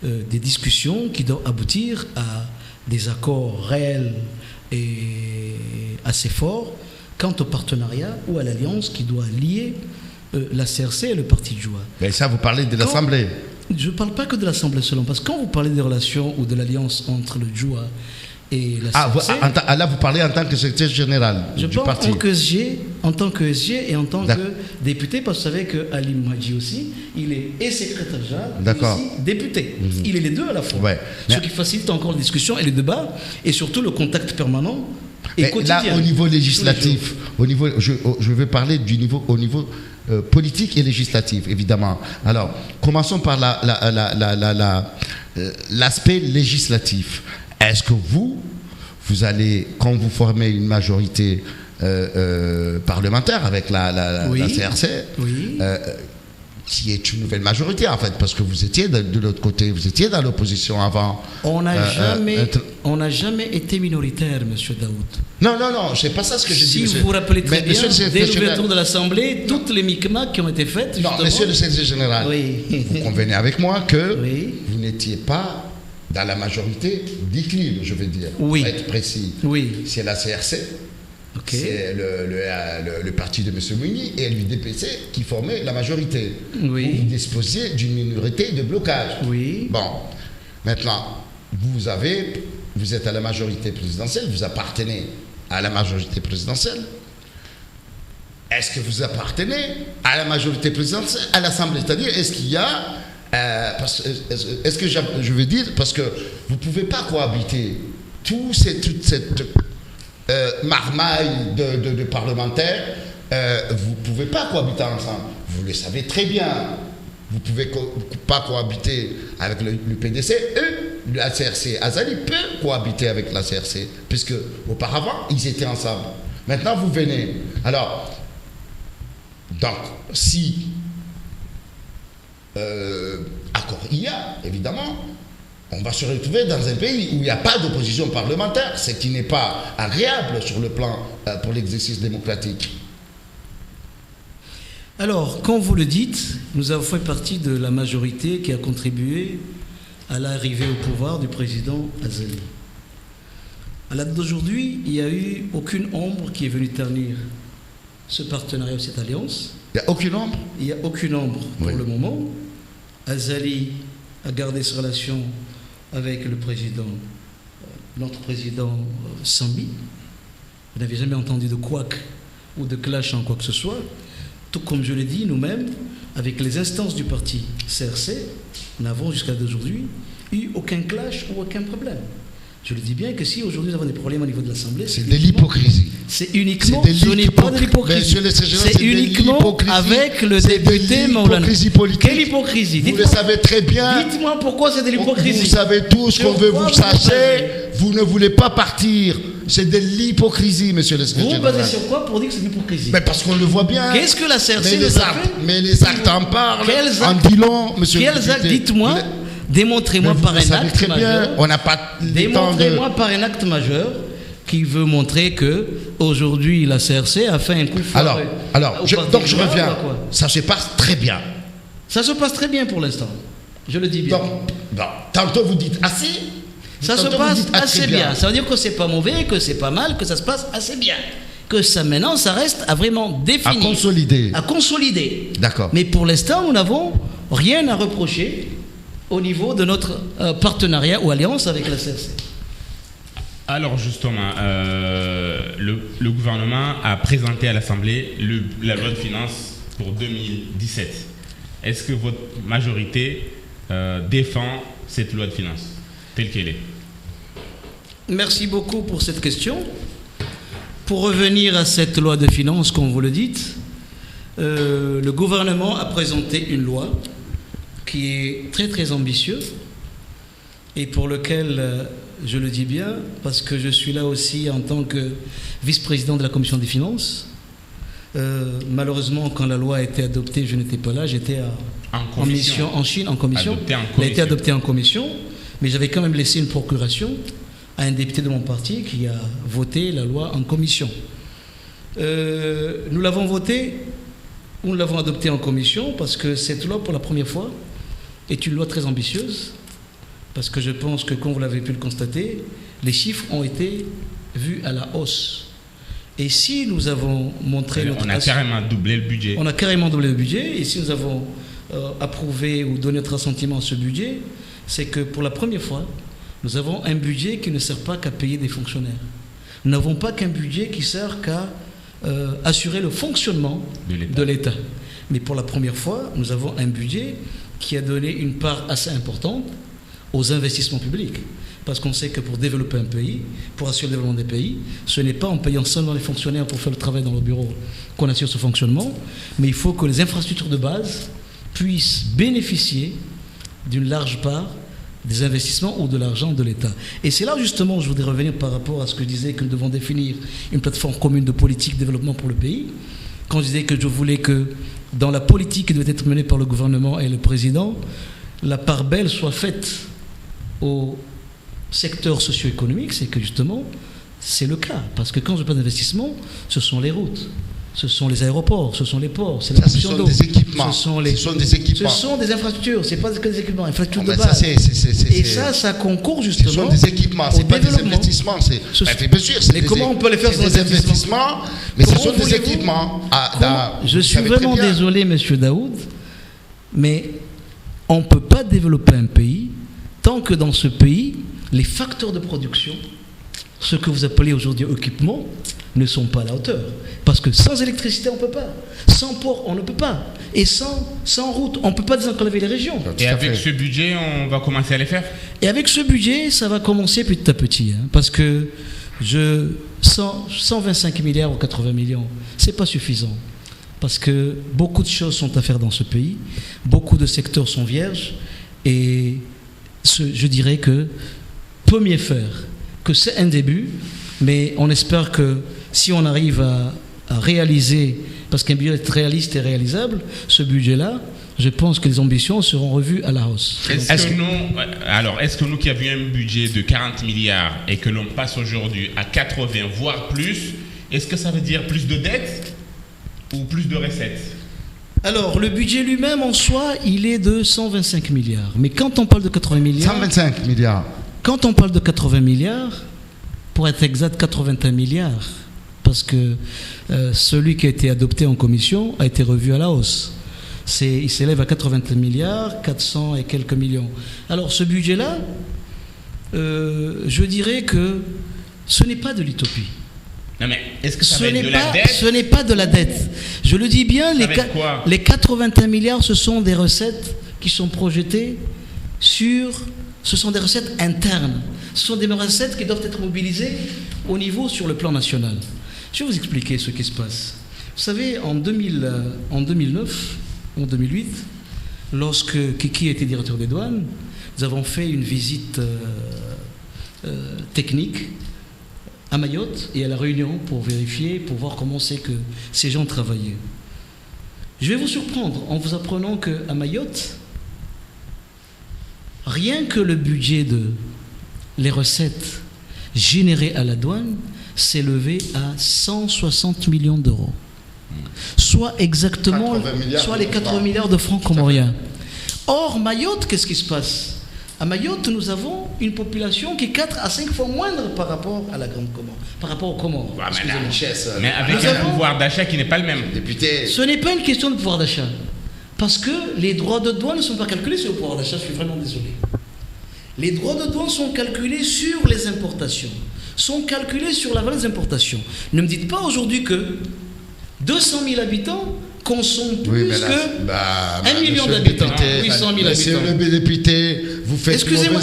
des discussions qui doivent aboutir à des accords réels et assez forts quant au partenariat ou à l'alliance qui doit lier la CRC et le parti Djoua. Mais ça, vous parlez de l'Assemblée. Je ne parle pas que de l'Assemblée seulement, parce que quand vous parlez des relations ou de l'alliance entre le Djoua et la CRC... Là, vous parlez en tant que secrétaire général du parti. En tant que SG et en tant que député, parce que vous savez que Ali Mouhadji aussi, il est et secrétaire général et aussi député. Il est les deux à la fois. Ouais. Ce qui facilite encore la discussion et le débat, et surtout le contact permanent et quotidien. Là, au niveau législatif, je vais parler au niveau politique et législatif, évidemment. Alors, commençons par l'aspect législatif. Est-ce que vous allez, quand vous formez une majorité parlementaire avec la CRC, qui est une nouvelle majorité en fait, parce que vous étiez de l'autre côté, vous étiez dans l'opposition avant. On n'a jamais été minoritaire, monsieur Daoud. Non, c'est pas ça ce que je dis. Si vous vous rappelez très bien, dès l'ouverture de l'Assemblée, toutes les micmacs qui ont été faites. Non, monsieur le secrétaire général, vous convenez avec moi que vous n'étiez pas dans la majorité d'ICLIL, je veux dire, pour être précis. C'est la CRC. C'est le parti de M. Mouni et l'UDPC qui formaient la majorité. Vous disposiez d'une minorité de blocage. Bon, maintenant, vous êtes à la majorité présidentielle, vous appartenez à la majorité présidentielle. Est-ce que vous appartenez à la majorité présidentielle, à l'Assemblée? C'est-à-dire, est-ce qu'il y a... est-ce que je veux dire, parce que vous ne pouvez pas cohabiter toute cette... marmaille de parlementaires, vous ne pouvez pas cohabiter ensemble. Vous le savez très bien. Vous ne pouvez pas cohabiter avec le PDC. La CRC Azali peut cohabiter avec la CRC, puisque auparavant, ils étaient ensemble. Maintenant, vous venez. Alors, donc, si accord il y a, évidemment, on va se retrouver dans un pays où il n'y a pas d'opposition parlementaire, ce qui n'est pas agréable sur le plan pour l'exercice démocratique. Alors, quand vous le dites, nous avons fait partie de la majorité qui a contribué à l'arrivée au pouvoir du président Azali. À la date d'aujourd'hui, il n'y a eu aucune ombre qui est venue ternir ce partenariat ou cette alliance. Il n'y a aucune ombre? Il n'y a aucune ombre pour le moment. Azali a gardé ses relations avec le président, notre président Sambi. Vous n'avez jamais entendu de couac ou de clash en quoi que ce soit. Tout comme je l'ai dit, nous-mêmes, avec les instances du parti CRC, nous n'avons jusqu'à aujourd'hui eu aucun clash ou aucun problème. Je le dis bien que si aujourd'hui nous avons des problèmes au niveau de l'Assemblée, c'est de l'hypocrisie. C'est uniquement, ce n'est pas de l'hypocrisie. C'est uniquement avec le député Maulane. Quelle hypocrisie? Vous le savez très bien. Dites-moi pourquoi c'est de l'hypocrisie. Vous savez tous qu'on veut vous sacher. Vous ne voulez pas partir c'est de l'hypocrisie, monsieur le secrétaire Vous basez général. sur quoi pour dire que c'est de l'hypocrisie? Mais parce qu'on le voit bien. Qu'est-ce que la CRC mais les actes en parlent. En dit long, monsieur le Quels actes? député. Dites-moi, démontrez-moi par un acte très majeur. bien, on n'a pas le temps de... Démontrez-moi par un acte majeur qui veut montrer que aujourd'hui la CRC a fait un coup fort. Donc je reviens. Ça se passe très bien. Ça se passe très bien pour l'instant. Je le dis bien. Tantôt vous dites assez. Ça se passe assez bien. Ça veut dire que c'est pas mauvais, que c'est pas mal, que ça se passe assez bien. Que ça maintenant, ça reste à vraiment définir. À consolider. D'accord. Mais pour l'instant, nous n'avons rien à reprocher au niveau de notre partenariat ou alliance avec la CRC. Alors justement, le gouvernement a présenté à l'Assemblée la loi de finances pour 2017. Est-ce que votre majorité défend cette loi de finances telle qu'elle est? Merci beaucoup pour cette question. Pour revenir à cette loi de finances, comme vous le dites, le gouvernement a présenté une loi qui est très très ambitieuse et pour lequel, je le dis bien, parce que je suis là aussi en tant que vice-président de la Commission des finances. Malheureusement, quand la loi a été adoptée, je n'étais pas là, j'étais en mission en Chine, en commission. Elle a été adoptée en commission, mais j'avais quand même laissé une procuration à un député de mon parti qui a voté la loi en commission. Nous l'avons votée, nous l'avons adoptée en commission parce que cette loi, pour la première fois, est une loi très ambitieuse, parce que je pense que, comme vous l'avez pu le constater, les chiffres ont été vus à la hausse. Et si nous avons montré On a carrément doublé le budget. On a carrément doublé le budget, et si nous avons approuvé ou donné notre assentiment à ce budget, c'est que pour la première fois, nous avons un budget qui ne sert pas qu'à payer des fonctionnaires. Nous n'avons pas qu'un budget qui sert qu'à assurer le fonctionnement de l'État. Mais pour la première fois, nous avons un budget qui a donné une part assez importante aux investissements publics. Parce qu'on sait que pour développer un pays, pour assurer le développement des pays, ce n'est pas en payant seulement les fonctionnaires pour faire le travail dans le bureau qu'on assure ce fonctionnement, mais il faut que les infrastructures de base puissent bénéficier d'une large part des investissements ou de l'argent de l'État. Et c'est là justement, je voudrais revenir par rapport à ce que je disais, que nous devons définir une plateforme commune de politique de développement pour le pays. Quand je disais que je voulais que dans la politique qui devait être menée par le gouvernement et le président, la part belle soit faite au secteur socio-économique, c'est que justement, c'est le cas. Parce que quand je parle d'investissement, ce sont les routes, ce sont les aéroports, ce sont les ports, c'est la production d'eau. Ce sont des équipements. Ce sont des infrastructures, c'est pas que des équipements, infrastructures de base. Et ça concourt justement. Ce sont des équipements, c'est pas des investissements. Bien sûr, mais comment on peut les faire sans des investissements? Mais ce sont des équipements. Je suis vraiment désolé, monsieur Daoud, mais on ne peut pas développer un pays tant que dans ce pays, les facteurs de production, ce que vous appelez aujourd'hui équipements, ne sont pas à la hauteur. Parce que sans électricité, on ne peut pas. Sans port, on ne peut pas. Et sans route, on ne peut pas désenclaver les régions. Et avec ce budget, on va commencer à les faire? Et avec ce budget, ça va commencer petit à petit. Parce que 125 milliards ou 80 millions, ce n'est pas suffisant. Parce que beaucoup de choses sont à faire dans ce pays. Beaucoup de secteurs sont vierges. Et je dirais que peut mieux faire, que c'est un début, mais on espère que si on arrive à réaliser, parce qu'un budget est réaliste et réalisable, ce budget-là, je pense que les ambitions seront revues à la hausse. Est-ce que nous qui avions un budget de 40 milliards et que l'on passe aujourd'hui à 80, voire plus, est-ce que ça veut dire plus de dettes ou plus de recettes? Alors, le budget lui-même en soi, il est de 125 milliards. Mais quand on parle de 80 milliards... 125 milliards. Quand on parle de 80 milliards, pour être exact, 81 milliards, parce que celui qui a été adopté en commission a été revu à la hausse. Il s'élève à 81 milliards, 400 et quelques millions. Alors, ce budget-là, je dirais que ce n'est pas de l'utopie. Non mais, est-ce que ça va être de la dette? Ce n'est pas de la dette. Je le dis bien, les 81 milliards, ce sont des recettes qui sont projetées ce sont des recettes internes. Ce sont des recettes qui doivent être mobilisées au niveau sur le plan national. Je vais vous expliquer ce qui se passe. Vous savez, en 2009, en 2008, lorsque Kiki était directeur des douanes, nous avons fait une visite technique à Mayotte et à La Réunion pour vérifier, pour voir comment c'est que ces gens travaillaient. Je vais vous surprendre en vous apprenant qu'à Mayotte, rien que le budget les recettes générées à la douane s'élevait à 160 millions d'euros. Soit exactement, soit les 80 milliards de francs comoriens. Or, Mayotte, qu'est-ce qui se passe? À Mayotte, nous avons une population qui est 4 à 5 fois moindre par rapport à la Grande Comore, par rapport aux Comores. Mais avec un pouvoir d'achat qui n'est pas le même. Député. Ce n'est pas une question de pouvoir d'achat. Parce que les droits de douane ne sont pas calculés sur le pouvoir d'achat, je suis vraiment désolé. Les droits de douane sont calculés sur les importations, sont calculés sur la valeur des importations. Ne me dites pas aujourd'hui que 200 000 habitants consomment plus que 1 million d'habitants. 800 000 habitants. Monsieur le député, vous faites... Excusez-moi,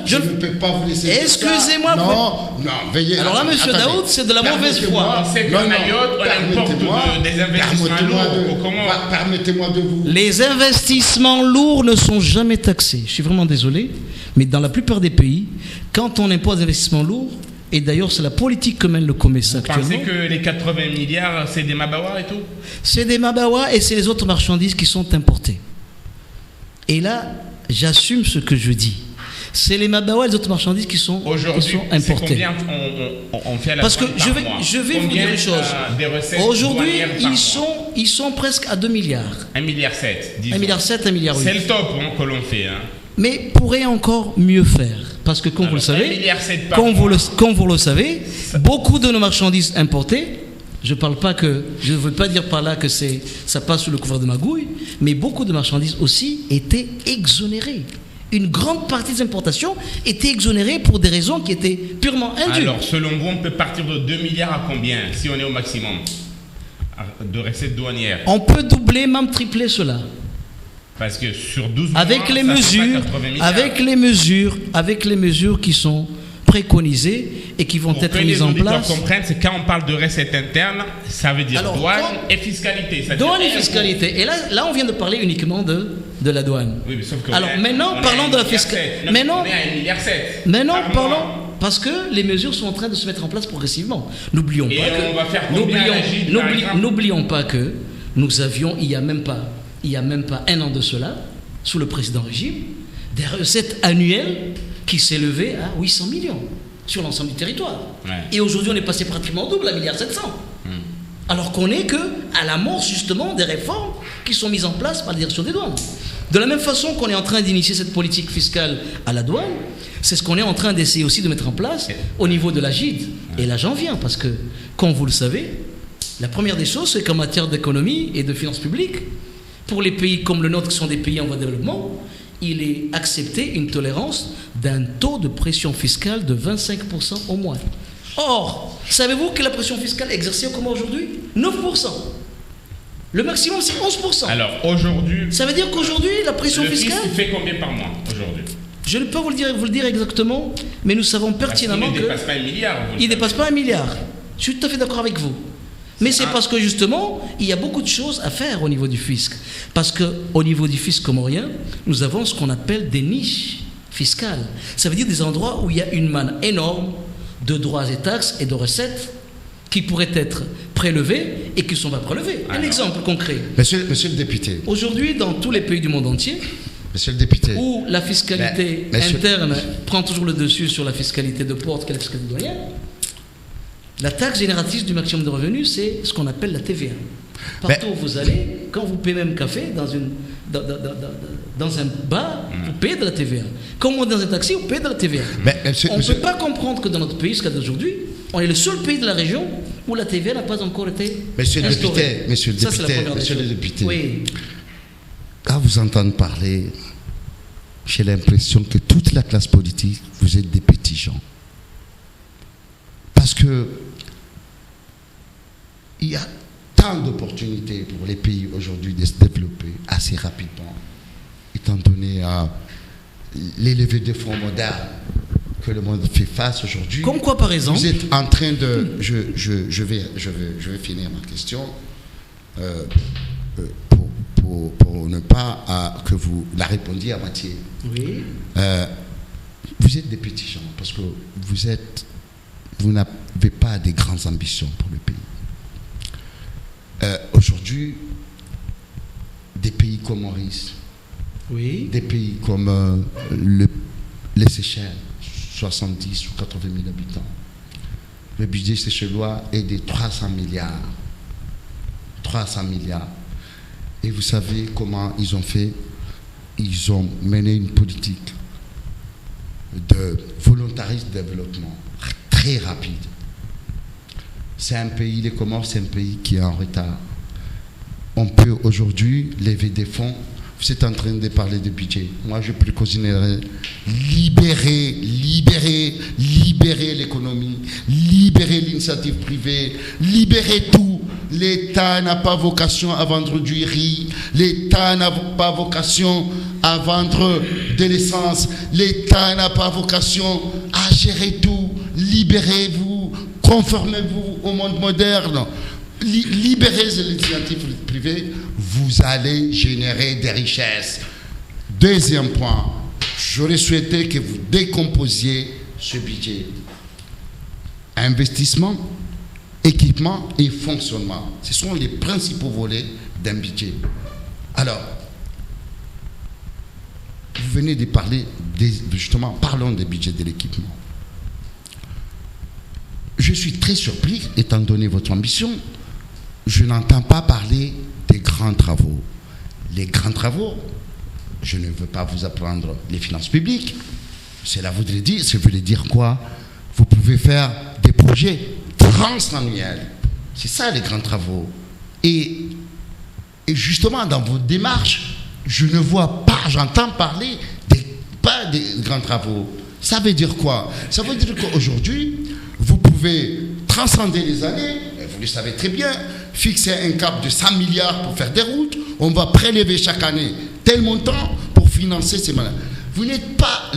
je ne peux pas vous laisser... Excusez-moi. Non, veillez... Alors là, monsieur Daoud, c'est de la mauvaise foi. On sait que Mayotte, on importe des investissements lourds. Permettez-moi de vous... Les investissements lourds ne sont jamais taxés. Je suis vraiment désolé, mais dans la plupart des pays, quand on impose des investissements lourds, et d'ailleurs, c'est la politique que mène le COMESA actuellement. Vous pensez que les 80 milliards, c'est des mabawa et tout? C'est des mabawa et c'est les autres marchandises qui sont importées. Et là, j'assume ce que je dis. C'est les mabawa et les autres marchandises qui sont importées. Aujourd'hui, c'est combien on fait à la Parce que douane je vais vous dire une chose. Aujourd'hui, ils sont presque à 2 milliards. 1,7 milliard, disons. 1,7 milliard, 1,8 milliard. C'est le top que l'on fait. Mais pourrait encore mieux faire. Parce que, comme vous le savez, beaucoup de nos marchandises importées, je ne veux pas dire par là que ça passe sous le couvert de magouille, mais beaucoup de marchandises aussi étaient exonérées. Une grande partie des importations étaient exonérées pour des raisons qui étaient purement indues. Alors, selon vous, on peut partir de 2 milliards à combien, si on est au maximum de recettes douanières? On peut doubler, même tripler cela. Parce que sur 12 mois, avec les mesures qui sont préconisées et qui vont être mises en place. Pour que les comprennent, c'est quand on parle de recettes internes, ça veut dire douane et fiscalité. Douane et fiscalité. Et là, on vient de parler uniquement de la douane. Oui, mais sauf que alors maintenant, parlons de la fiscalité. Maintenant, parlons. Parce que les mesures sont en train de se mettre en place progressivement. N'oublions pas que nous avions, il y a même pas un an de cela, sous le précédent régime, des recettes annuelles qui s'élevaient à 800 millions sur l'ensemble du territoire. Ouais. Et aujourd'hui, on est passé pratiquement au double, à 1,7 milliard. Alors qu'on n'est qu'à l'amorce justement des réformes qui sont mises en place par la direction des douanes. De la même façon qu'on est en train d'initier cette politique fiscale à la douane, c'est ce qu'on est en train d'essayer aussi de mettre en place au niveau de l'AGID. Et là, j'en viens, parce que, comme vous le savez, la première des choses, c'est qu'en matière d'économie et de finances publiques, pour les pays comme le nôtre, qui sont des pays en voie de développement, il est accepté une tolérance d'un taux de pression fiscale de 25% au moins. Or, savez-vous que la pression fiscale exercée comment aujourd'hui? 9%. Le maximum, c'est 11%. Alors, aujourd'hui... Ça veut dire qu'aujourd'hui, la pression fiscale... Le fisc fait combien par mois, aujourd'hui? Je ne peux vous le dire exactement, mais nous savons pertinemment que... Il ne dépasse pas 1 milliard. Il ne dépasse pas 1 milliard. Je suis tout à fait d'accord avec vous. Mais c'est parce que justement, il y a beaucoup de choses à faire au niveau du fisc. Parce qu'au niveau du fisc comorien, nous avons ce qu'on appelle des niches fiscales. Ça veut dire des endroits où il y a une manne énorme de droits et taxes et de recettes qui pourraient être prélevés et qui ne sont pas prélevés. Un exemple concret. Monsieur le député. Aujourd'hui, dans tous les pays du monde entier, monsieur le député, où la fiscalité interne prend toujours le dessus sur la fiscalité de porte, qui est la fiscalité douanière, la taxe génératrice du maximum de revenus, c'est ce qu'on appelle la TVA. Partout où vous allez, quand vous payez même café dans un bar, vous payez de la TVA. Quand vous êtes dans un taxi, vous payez de la TVA. On ne peut pas comprendre que dans notre pays, jusqu'à aujourd'hui, on est le seul pays de la région où la TVA n'a pas encore été instaurée. Monsieur le député, oui. À vous entendre parler, j'ai l'impression que toute la classe politique, vous êtes des petits gens. Parce que il y a tant d'opportunités pour les pays aujourd'hui de se développer assez rapidement, étant donné à les levées de fonds modernes que le monde fait face aujourd'hui. Comme quoi, par exemple? Vous êtes en train de... Je vais finir ma question pour ne pas que vous la répondiez à moitié. Oui. Vous êtes des petits gens parce que vous êtes vous n'avez pas de grandes ambitions pour le pays. Aujourd'hui, des pays comme Maurice, des pays comme les Seychelles, 70 ou 80 000 habitants, le budget séchellois est de 300 milliards. 300 milliards. Et vous savez comment ils ont fait? Ils ont mené une politique de volontarisme de développement très rapide. C'est un pays, les Comores, c'est un pays qui est en retard. On peut aujourd'hui lever des fonds. Vous êtes en train de parler de budget. Moi, je préconiserais libérer l'économie, libérer l'initiative privée, libérer tout. L'État n'a pas vocation à vendre du riz. L'État n'a pas vocation à vendre de l'essence. L'État n'a pas vocation à gérer tout. Libérez-vous, conformez-vous au monde moderne. Libérez les initiatives privées, vous allez générer des richesses. Deuxième point, j'aurais souhaité que vous décomposiez ce budget. Investissement, équipement et fonctionnement. Ce sont les principaux volets d'un budget. Alors, vous venez de parler, justement, parlons des budgets de l'équipement. Je suis très surpris, étant donné votre ambition, je n'entends pas parler des grands travaux. Les grands travaux, je ne veux pas vous apprendre les finances publiques. Cela voudrait dire, ça voulait dire quoi? Vous pouvez faire des projets transannuels. C'est ça les grands travaux. Et justement, dans vos démarches, je ne vois pas, j'entends parler pas des grands travaux. Ça veut dire quoi? Ça veut dire qu'aujourd'hui, vous pouvez transcender les années, vous le savez très bien, fixer un cap de 100 milliards pour faire des routes, on va prélever chaque année tel montant pour financer ces malades. Vous n'êtes pas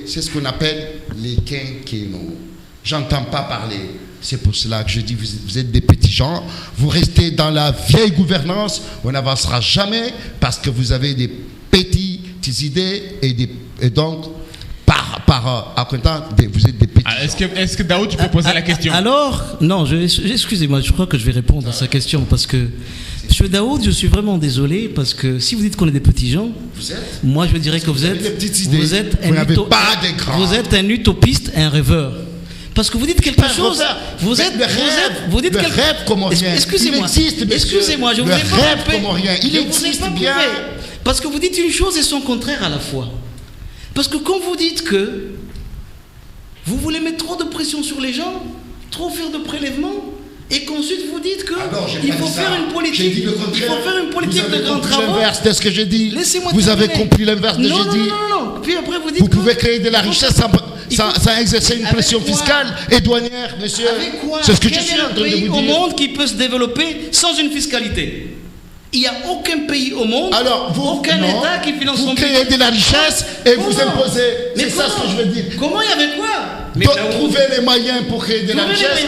c'est ce qu'on appelle les quinquennaux. J'entends pas parler. C'est pour cela que je dis, vous êtes des petits gens, vous restez dans la vieille gouvernance, on n'avancera jamais parce que vous avez des petites idées et donc vous êtes des petits gens. Est-ce que Daoud, tu peux poser la question? Alors, non, excusez-moi, je crois que je vais répondre à sa question parce que, Monsieur Daoud, je suis vraiment désolé parce que si vous dites qu'on est des petits gens, moi je dirais que vous êtes un utopiste et un rêveur. Parce que vous dites quelque chose. Vous dites le rêve comorien. Excusez-moi, je vous ai pas rêve comorien. Il existe bien. Parce que vous dites une chose et son contraire à la fois. Parce que quand vous dites que vous voulez mettre trop de pression sur les gens, trop faire de prélèvements, et qu'ensuite vous dites qu'il faut faire une politique, de grands travaux. L'inverse de ce que j'ai dit. Laissez-moi vous terminer. avez compris l'inverse de ce que j'ai dit. Non. Puis après vous dites vous pouvez créer de la richesse sans exercer une pression fiscale et douanière, monsieur. Avec quoi? C'est ce que je suis en train de vous dire. Au monde qui peut se développer sans une fiscalité. Il n'y a aucun pays au monde, aucun État qui finance son pays. Vous créez de la richesse et vous imposez. C'est ça ce que je veux dire. Comment il y avait quoi? Trouver les moyens pour créer de la richesse,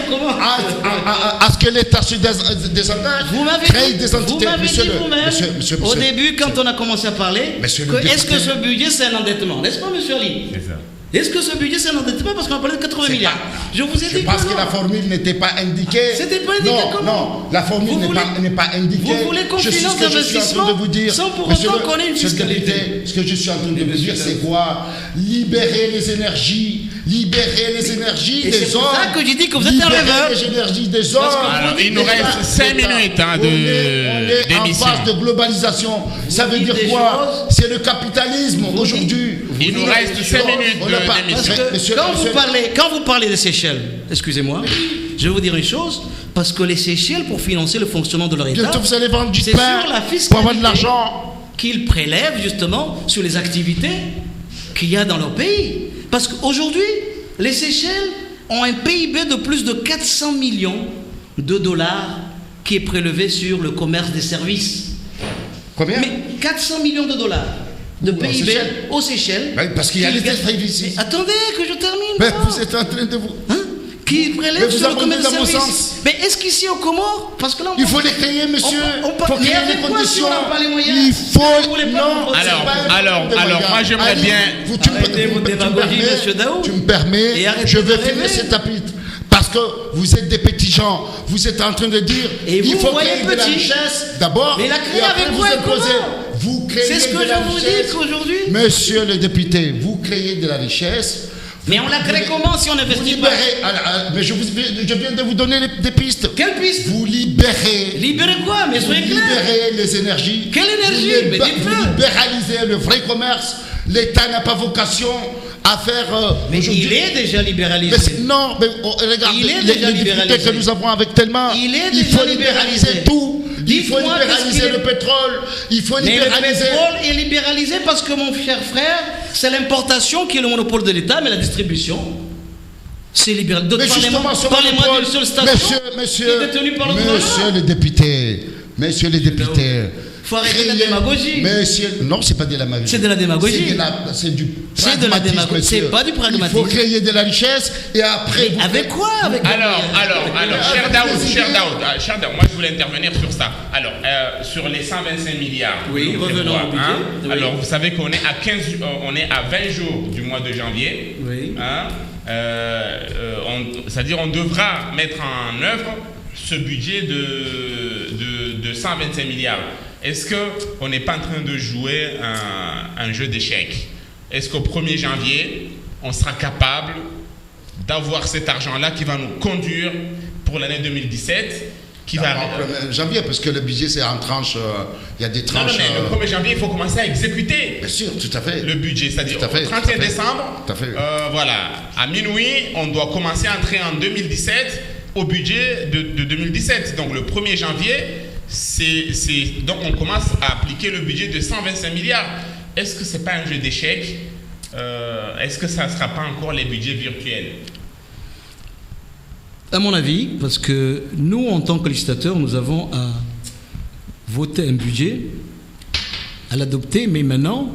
à ce que l'État se désengage, créer des entités. Monsieur, au début, quand on a commencé à parler, est-ce que ce budget c'est un endettement? N'est-ce pas, monsieur Ali? C'est ça. Est-ce que ce budget c'est un endettement parce qu'on a parlé de 80 milliards? Je vous ai dit parce que la formule n'était pas indiquée. C'était pas indiqué comment? Non, la formule n'est pas indiquée. Vous voulez qu'on finance l'investissement sans pour autant qu'on ait une fiscalité? Ce que je suis en train de vous dire, c'est quoi? Libérer les énergies des hommes. C'est pour ça que j'ai dit que vous êtes un rêveur. Les énergies des hommes. Alors, il nous reste 5 minutes d'émission. On est en phase de globalisation. Ça veut dire quoi? C'est le capitalisme aujourd'hui. Il nous reste 5 minutes d'émission. Quand vous parlez des Seychelles, excusez-moi, je vais vous dire une chose, parce que les Seychelles, pour financer le fonctionnement de leur État, vous allez vendre du c'est pain sur la fiscalité pour avoir de l'argent qu'ils prélèvent justement sur les activités qu'il y a dans leur pays. Parce qu'aujourd'hui, les Seychelles ont un PIB de plus de 400 millions de dollars qui est prélevé sur le commerce des services. Combien? Mais 400 millions de dollars de PIB aux Seychelles. Parce qu'il y a les services ici. Attendez que je termine. Mais vous êtes en train de vous... Qui prélève sur le commerce des services. Mais est-ce qu'ici au Comores, parce que là il faut les créer, monsieur. Il faut créer les conditions. Il faut. Non. Alors, moi j'aimerais bien. Arrêtez vos démagogies, monsieur Daoud. Tu me permets. Je veux finir cet chapitre. que vous êtes des petits gens. Vous êtes en train de dire il faut créer de la richesse d'abord. Mais la créer avec quoi et comment? Vous créez C'est ce que je vous dis qu'aujourd'hui. Monsieur le député, vous créez de la richesse. Mais on la crée comment si on investit pas? Mais je viens de vous donner des pistes. Quelles pistes? Vous libérez. Libérez quoi? Mais soyez clair. Vous libérez les énergies. Quelle énergie? Mais vous libéralisez le vrai commerce. L'État n'a pas vocation à faire. Mais il est déjà libéralisé. Non, mais regardez les difficultés que nous avons avec Telma. Il faut libéraliser tout. Il faut libéraliser le pétrole. Il faut libéraliser. Mais le pétrole est libéralisé parce que mon cher frère, c'est l'importation qui est le monopole de l'État, mais la distribution, c'est libéralisé. Mais justement, parlez-moi d'une seule station monsieur le député, il faut arrêter la démagogie. Non, c'est pas de la démagogie. C'est de la démagogie. C'est du pragmatisme. C'est de la démagogie. C'est pas du pragmatisme. Il faut créer de la richesse et après. Mais avec quoi? Alors, cher Daoud, moi je voulais intervenir sur ça. Alors, sur les 125 milliards. Oui, revenons au budget. Oui. Alors, vous savez qu'on est à 20 jours du mois de janvier. Oui. C'est-à-dire on devra mettre en œuvre ce budget de 125 milliards. Est-ce qu'on n'est pas en train de jouer un jeu d'échecs? Est-ce qu'au 1er janvier, on sera capable d'avoir cet argent-là qui va nous conduire pour l'année 2017 qui va le 1er janvier, parce que le budget c'est en tranche, il y a des tranches. Non, mais le 1er janvier, il faut commencer à exécuter. Bien sûr, tout à fait. Le budget, c'est-à-dire au 31 décembre, voilà, à minuit, on doit commencer à entrer en 2017 au budget de 2017. Donc le 1er janvier, donc on commence à appliquer le budget de 125 milliards. Est-ce que ce n'est pas un jeu d'échecs? Est-ce que ça ne sera pas encore les budgets virtuels? À mon avis, parce que nous, en tant que législateurs, nous avons à voter un budget, à l'adopter, mais maintenant,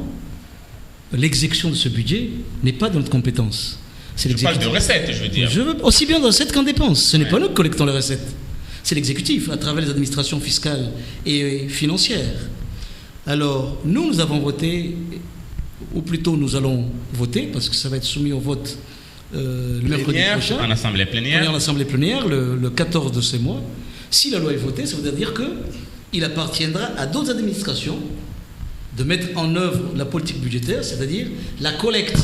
l'exécution de ce budget n'est pas de notre compétence. Je parle de recettes, je veux dire. Je veux aussi bien de recettes qu'en dépenses. Ce n'est pas nous qui collectons les recettes. C'est l'exécutif, à travers les administrations fiscales et financières. Alors, nous avons voté, ou plutôt nous allons voter, parce que ça va être soumis au vote le mercredi prochain. En assemblée plénière. En assemblée plénière, le 14 de ce mois. Si la loi est votée, ça veut dire qu'il appartiendra à d'autres administrations de mettre en œuvre la politique budgétaire, c'est-à-dire la collecte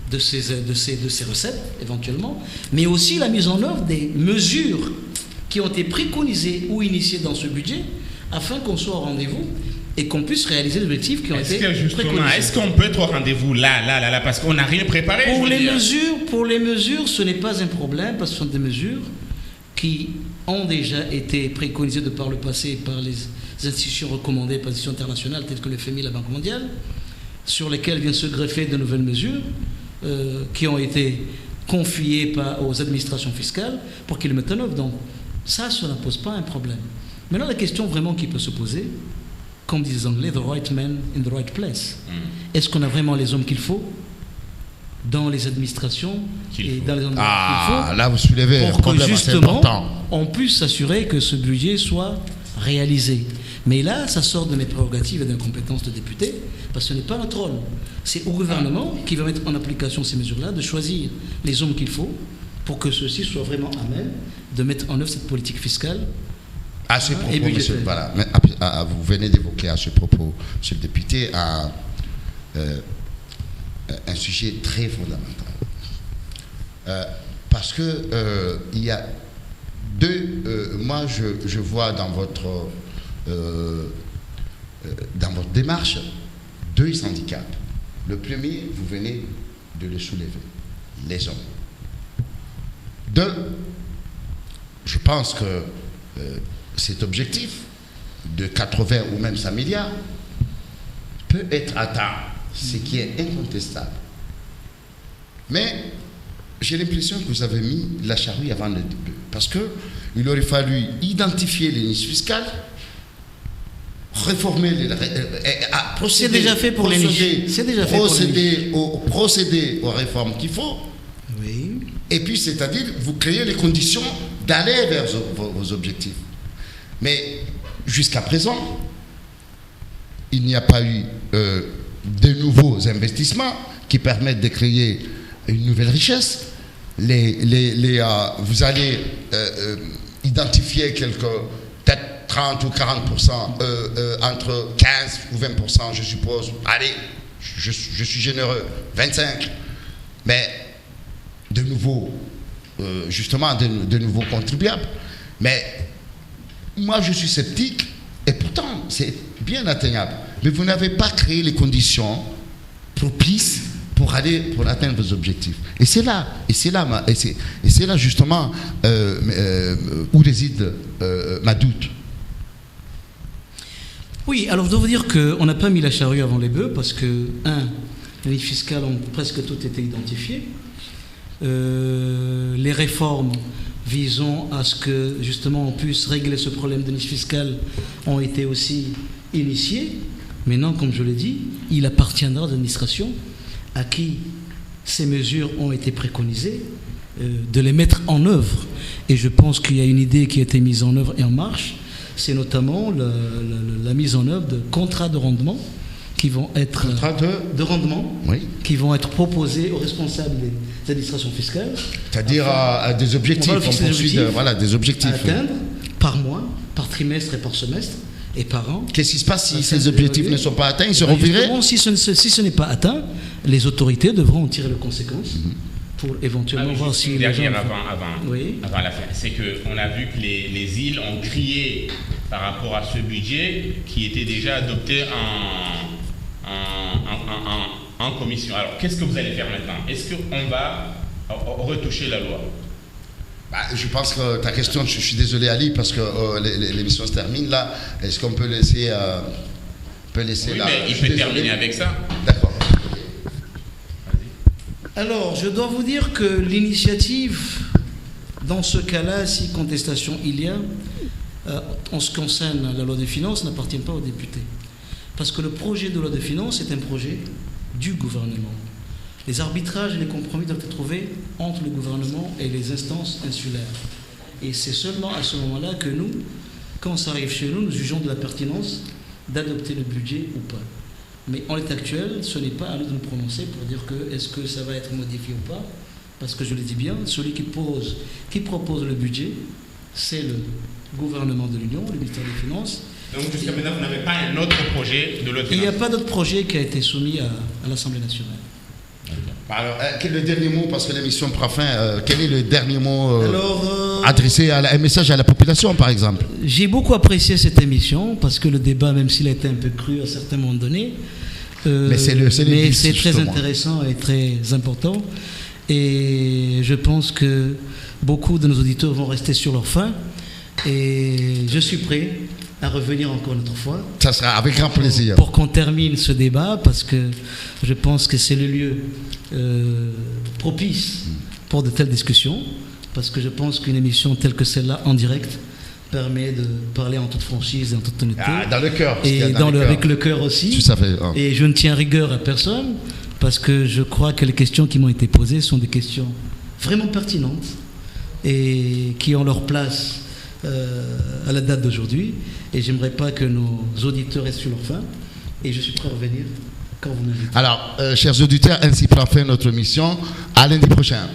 de ces recettes, éventuellement, mais aussi la mise en œuvre des mesures qui ont été préconisées ou initiées dans ce budget, afin qu'on soit au rendez-vous et qu'on puisse réaliser les objectifs qui ont été préconisés. Est-ce qu'on peut être au rendez-vous là, parce qu'on n'a rien préparé? Pour les mesures, ce n'est pas un problème, parce que ce sont des mesures qui ont déjà été préconisées de par le passé par les institutions recommandées par les institutions internationales telles que le FMI et la Banque mondiale, sur lesquelles viennent se greffer de nouvelles mesures qui ont été confiées aux administrations fiscales pour qu'ils le mettent en œuvre. Donc ça ne pose pas un problème. Maintenant, la question vraiment qui peut se poser, comme disent les Anglais, the right man in the right place. Est-ce qu'on a vraiment les hommes qu'il faut dans les administrations dans les endroits qu'il faut, là vous soulevez un problème assez important. On puisse s'assurer que ce budget soit réalisé. Mais là, ça sort de mes prérogatives et de mes compétences de député, parce que ce n'est pas notre rôle. C'est au gouvernement qui va mettre en application ces mesures-là, de choisir les hommes qu'il faut pour que ceux-ci soient vraiment à même de mettre en œuvre cette politique fiscale. À ce propos, monsieur, voilà, vous venez d'évoquer à ce propos, monsieur le député, un sujet très fondamental. Parce que il y a moi je vois dans votre démarche deux handicaps. Le premier, vous venez de le soulever, les hommes. Deux, je pense que cet objectif de 80 ou même 100 milliards peut être atteint, ce qui est incontestable. Mais j'ai l'impression que vous avez mis la charrue avant le bœuf, parce qu'il aurait fallu identifier les niches fiscales, réformer c'est déjà fait pour les niches. C'est déjà fait procéder aux réformes qu'il faut. Oui. Et puis, c'est-à-dire, vous créez les conditions d'aller vers vos objectifs. Mais jusqu'à présent, il n'y a pas eu de nouveaux investissements qui permettent de créer une nouvelle richesse. vous allez identifier peut-être 30 ou 40%, entre 15 ou 20%, je suppose. Allez, je suis généreux, 25%. Mais de nouveaux, justement, de nouveaux contribuables. Mais moi, je suis sceptique, et pourtant, c'est bien atteignable. Mais vous n'avez pas créé les conditions propices pour atteindre vos objectifs. Et c'est là justement où réside ma doute. Oui, alors je dois vous dire qu'on n'a pas mis la charrue avant les bœufs parce que, les niches fiscales ont presque toutes été identifiées. Les réformes visant à ce que justement on puisse régler ce problème de niche fiscale ont été aussi initiées. Maintenant, comme je l'ai dit, il appartiendra aux administrations à qui ces mesures ont été préconisées de les mettre en œuvre. Et je pense qu'il y a une idée qui a été mise en œuvre et en marche, c'est notamment la mise en œuvre de contrats de rendement qui vont être de rendement, oui, qui vont être proposés aux responsables des administrations fiscales. C'est-à-dire à des objectifs, des objectifs à atteindre par mois, par trimestre et par semestre et par an. Qu'est-ce qui se passe si ces objectifs ne sont pas atteints? Ils seront virés? Si ce n'est pas atteint, les autorités devront en tirer les conséquences. Pour éventuellement voir si les gens... avant la fin, c'est qu'on a vu que les îles ont crié par rapport à ce budget qui était déjà adopté en commission. Alors, qu'est-ce que vous allez faire maintenant? Est-ce qu'on va retoucher la loi? Je pense que ta question, je suis désolé Ali, parce que l'émission se termine là. Est-ce qu'on peut laisser... oui, mais il peut terminer avec ça. D'accord. Alors, je dois vous dire que l'initiative, dans ce cas-là, si contestation il y a, en ce qui concerne la loi de finances, n'appartient pas aux députés. Parce que le projet de loi de finances est un projet du gouvernement. Les arbitrages et les compromis doivent être trouvés entre le gouvernement et les instances insulaires. Et c'est seulement à ce moment-là que nous, quand ça arrive chez nous, nous jugeons de la pertinence d'adopter le budget ou pas. Mais en l'état actuel, ce n'est pas à nous de nous prononcer pour dire que est-ce que ça va être modifié ou pas. Parce que je le dis bien, celui qui propose le budget, c'est le gouvernement de l'Union, le ministère des Finances. Donc jusqu'à maintenant, vous n'avez pas un autre projet de loi de finances? Il n'y a pas d'autre projet qui a été soumis à l'Assemblée nationale. Alors, quel est le dernier mot, parce que l'émission prend fin, quel est le dernier mot adressé un message à la population, par exemple? J'ai beaucoup apprécié cette émission, parce que le débat, même s'il a été un peu cru à certains moments donnés, mais c'est très intéressant et très important. Et je pense que beaucoup de nos auditeurs vont rester sur leur faim. Et je suis prêt à revenir encore une autre fois. Ça sera avec grand plaisir. Pour qu'on termine ce débat, parce que je pense que c'est le lieu propice pour de telles discussions, parce que je pense qu'une émission telle que celle-là, en direct, permet de parler en toute franchise et en toute honnêteté. Dans le cœur. Et avec le cœur aussi. Tout à fait. Et je ne tiens rigueur à personne, parce que je crois que les questions qui m'ont été posées sont des questions vraiment pertinentes et qui ont leur place à la date d'aujourd'hui. Et j'aimerais pas que nos auditeurs restent sur leur faim. Et je suis prêt à revenir quand vous m'invitez. Alors, chers auditeurs, ainsi prend fin notre émission. À lundi prochain.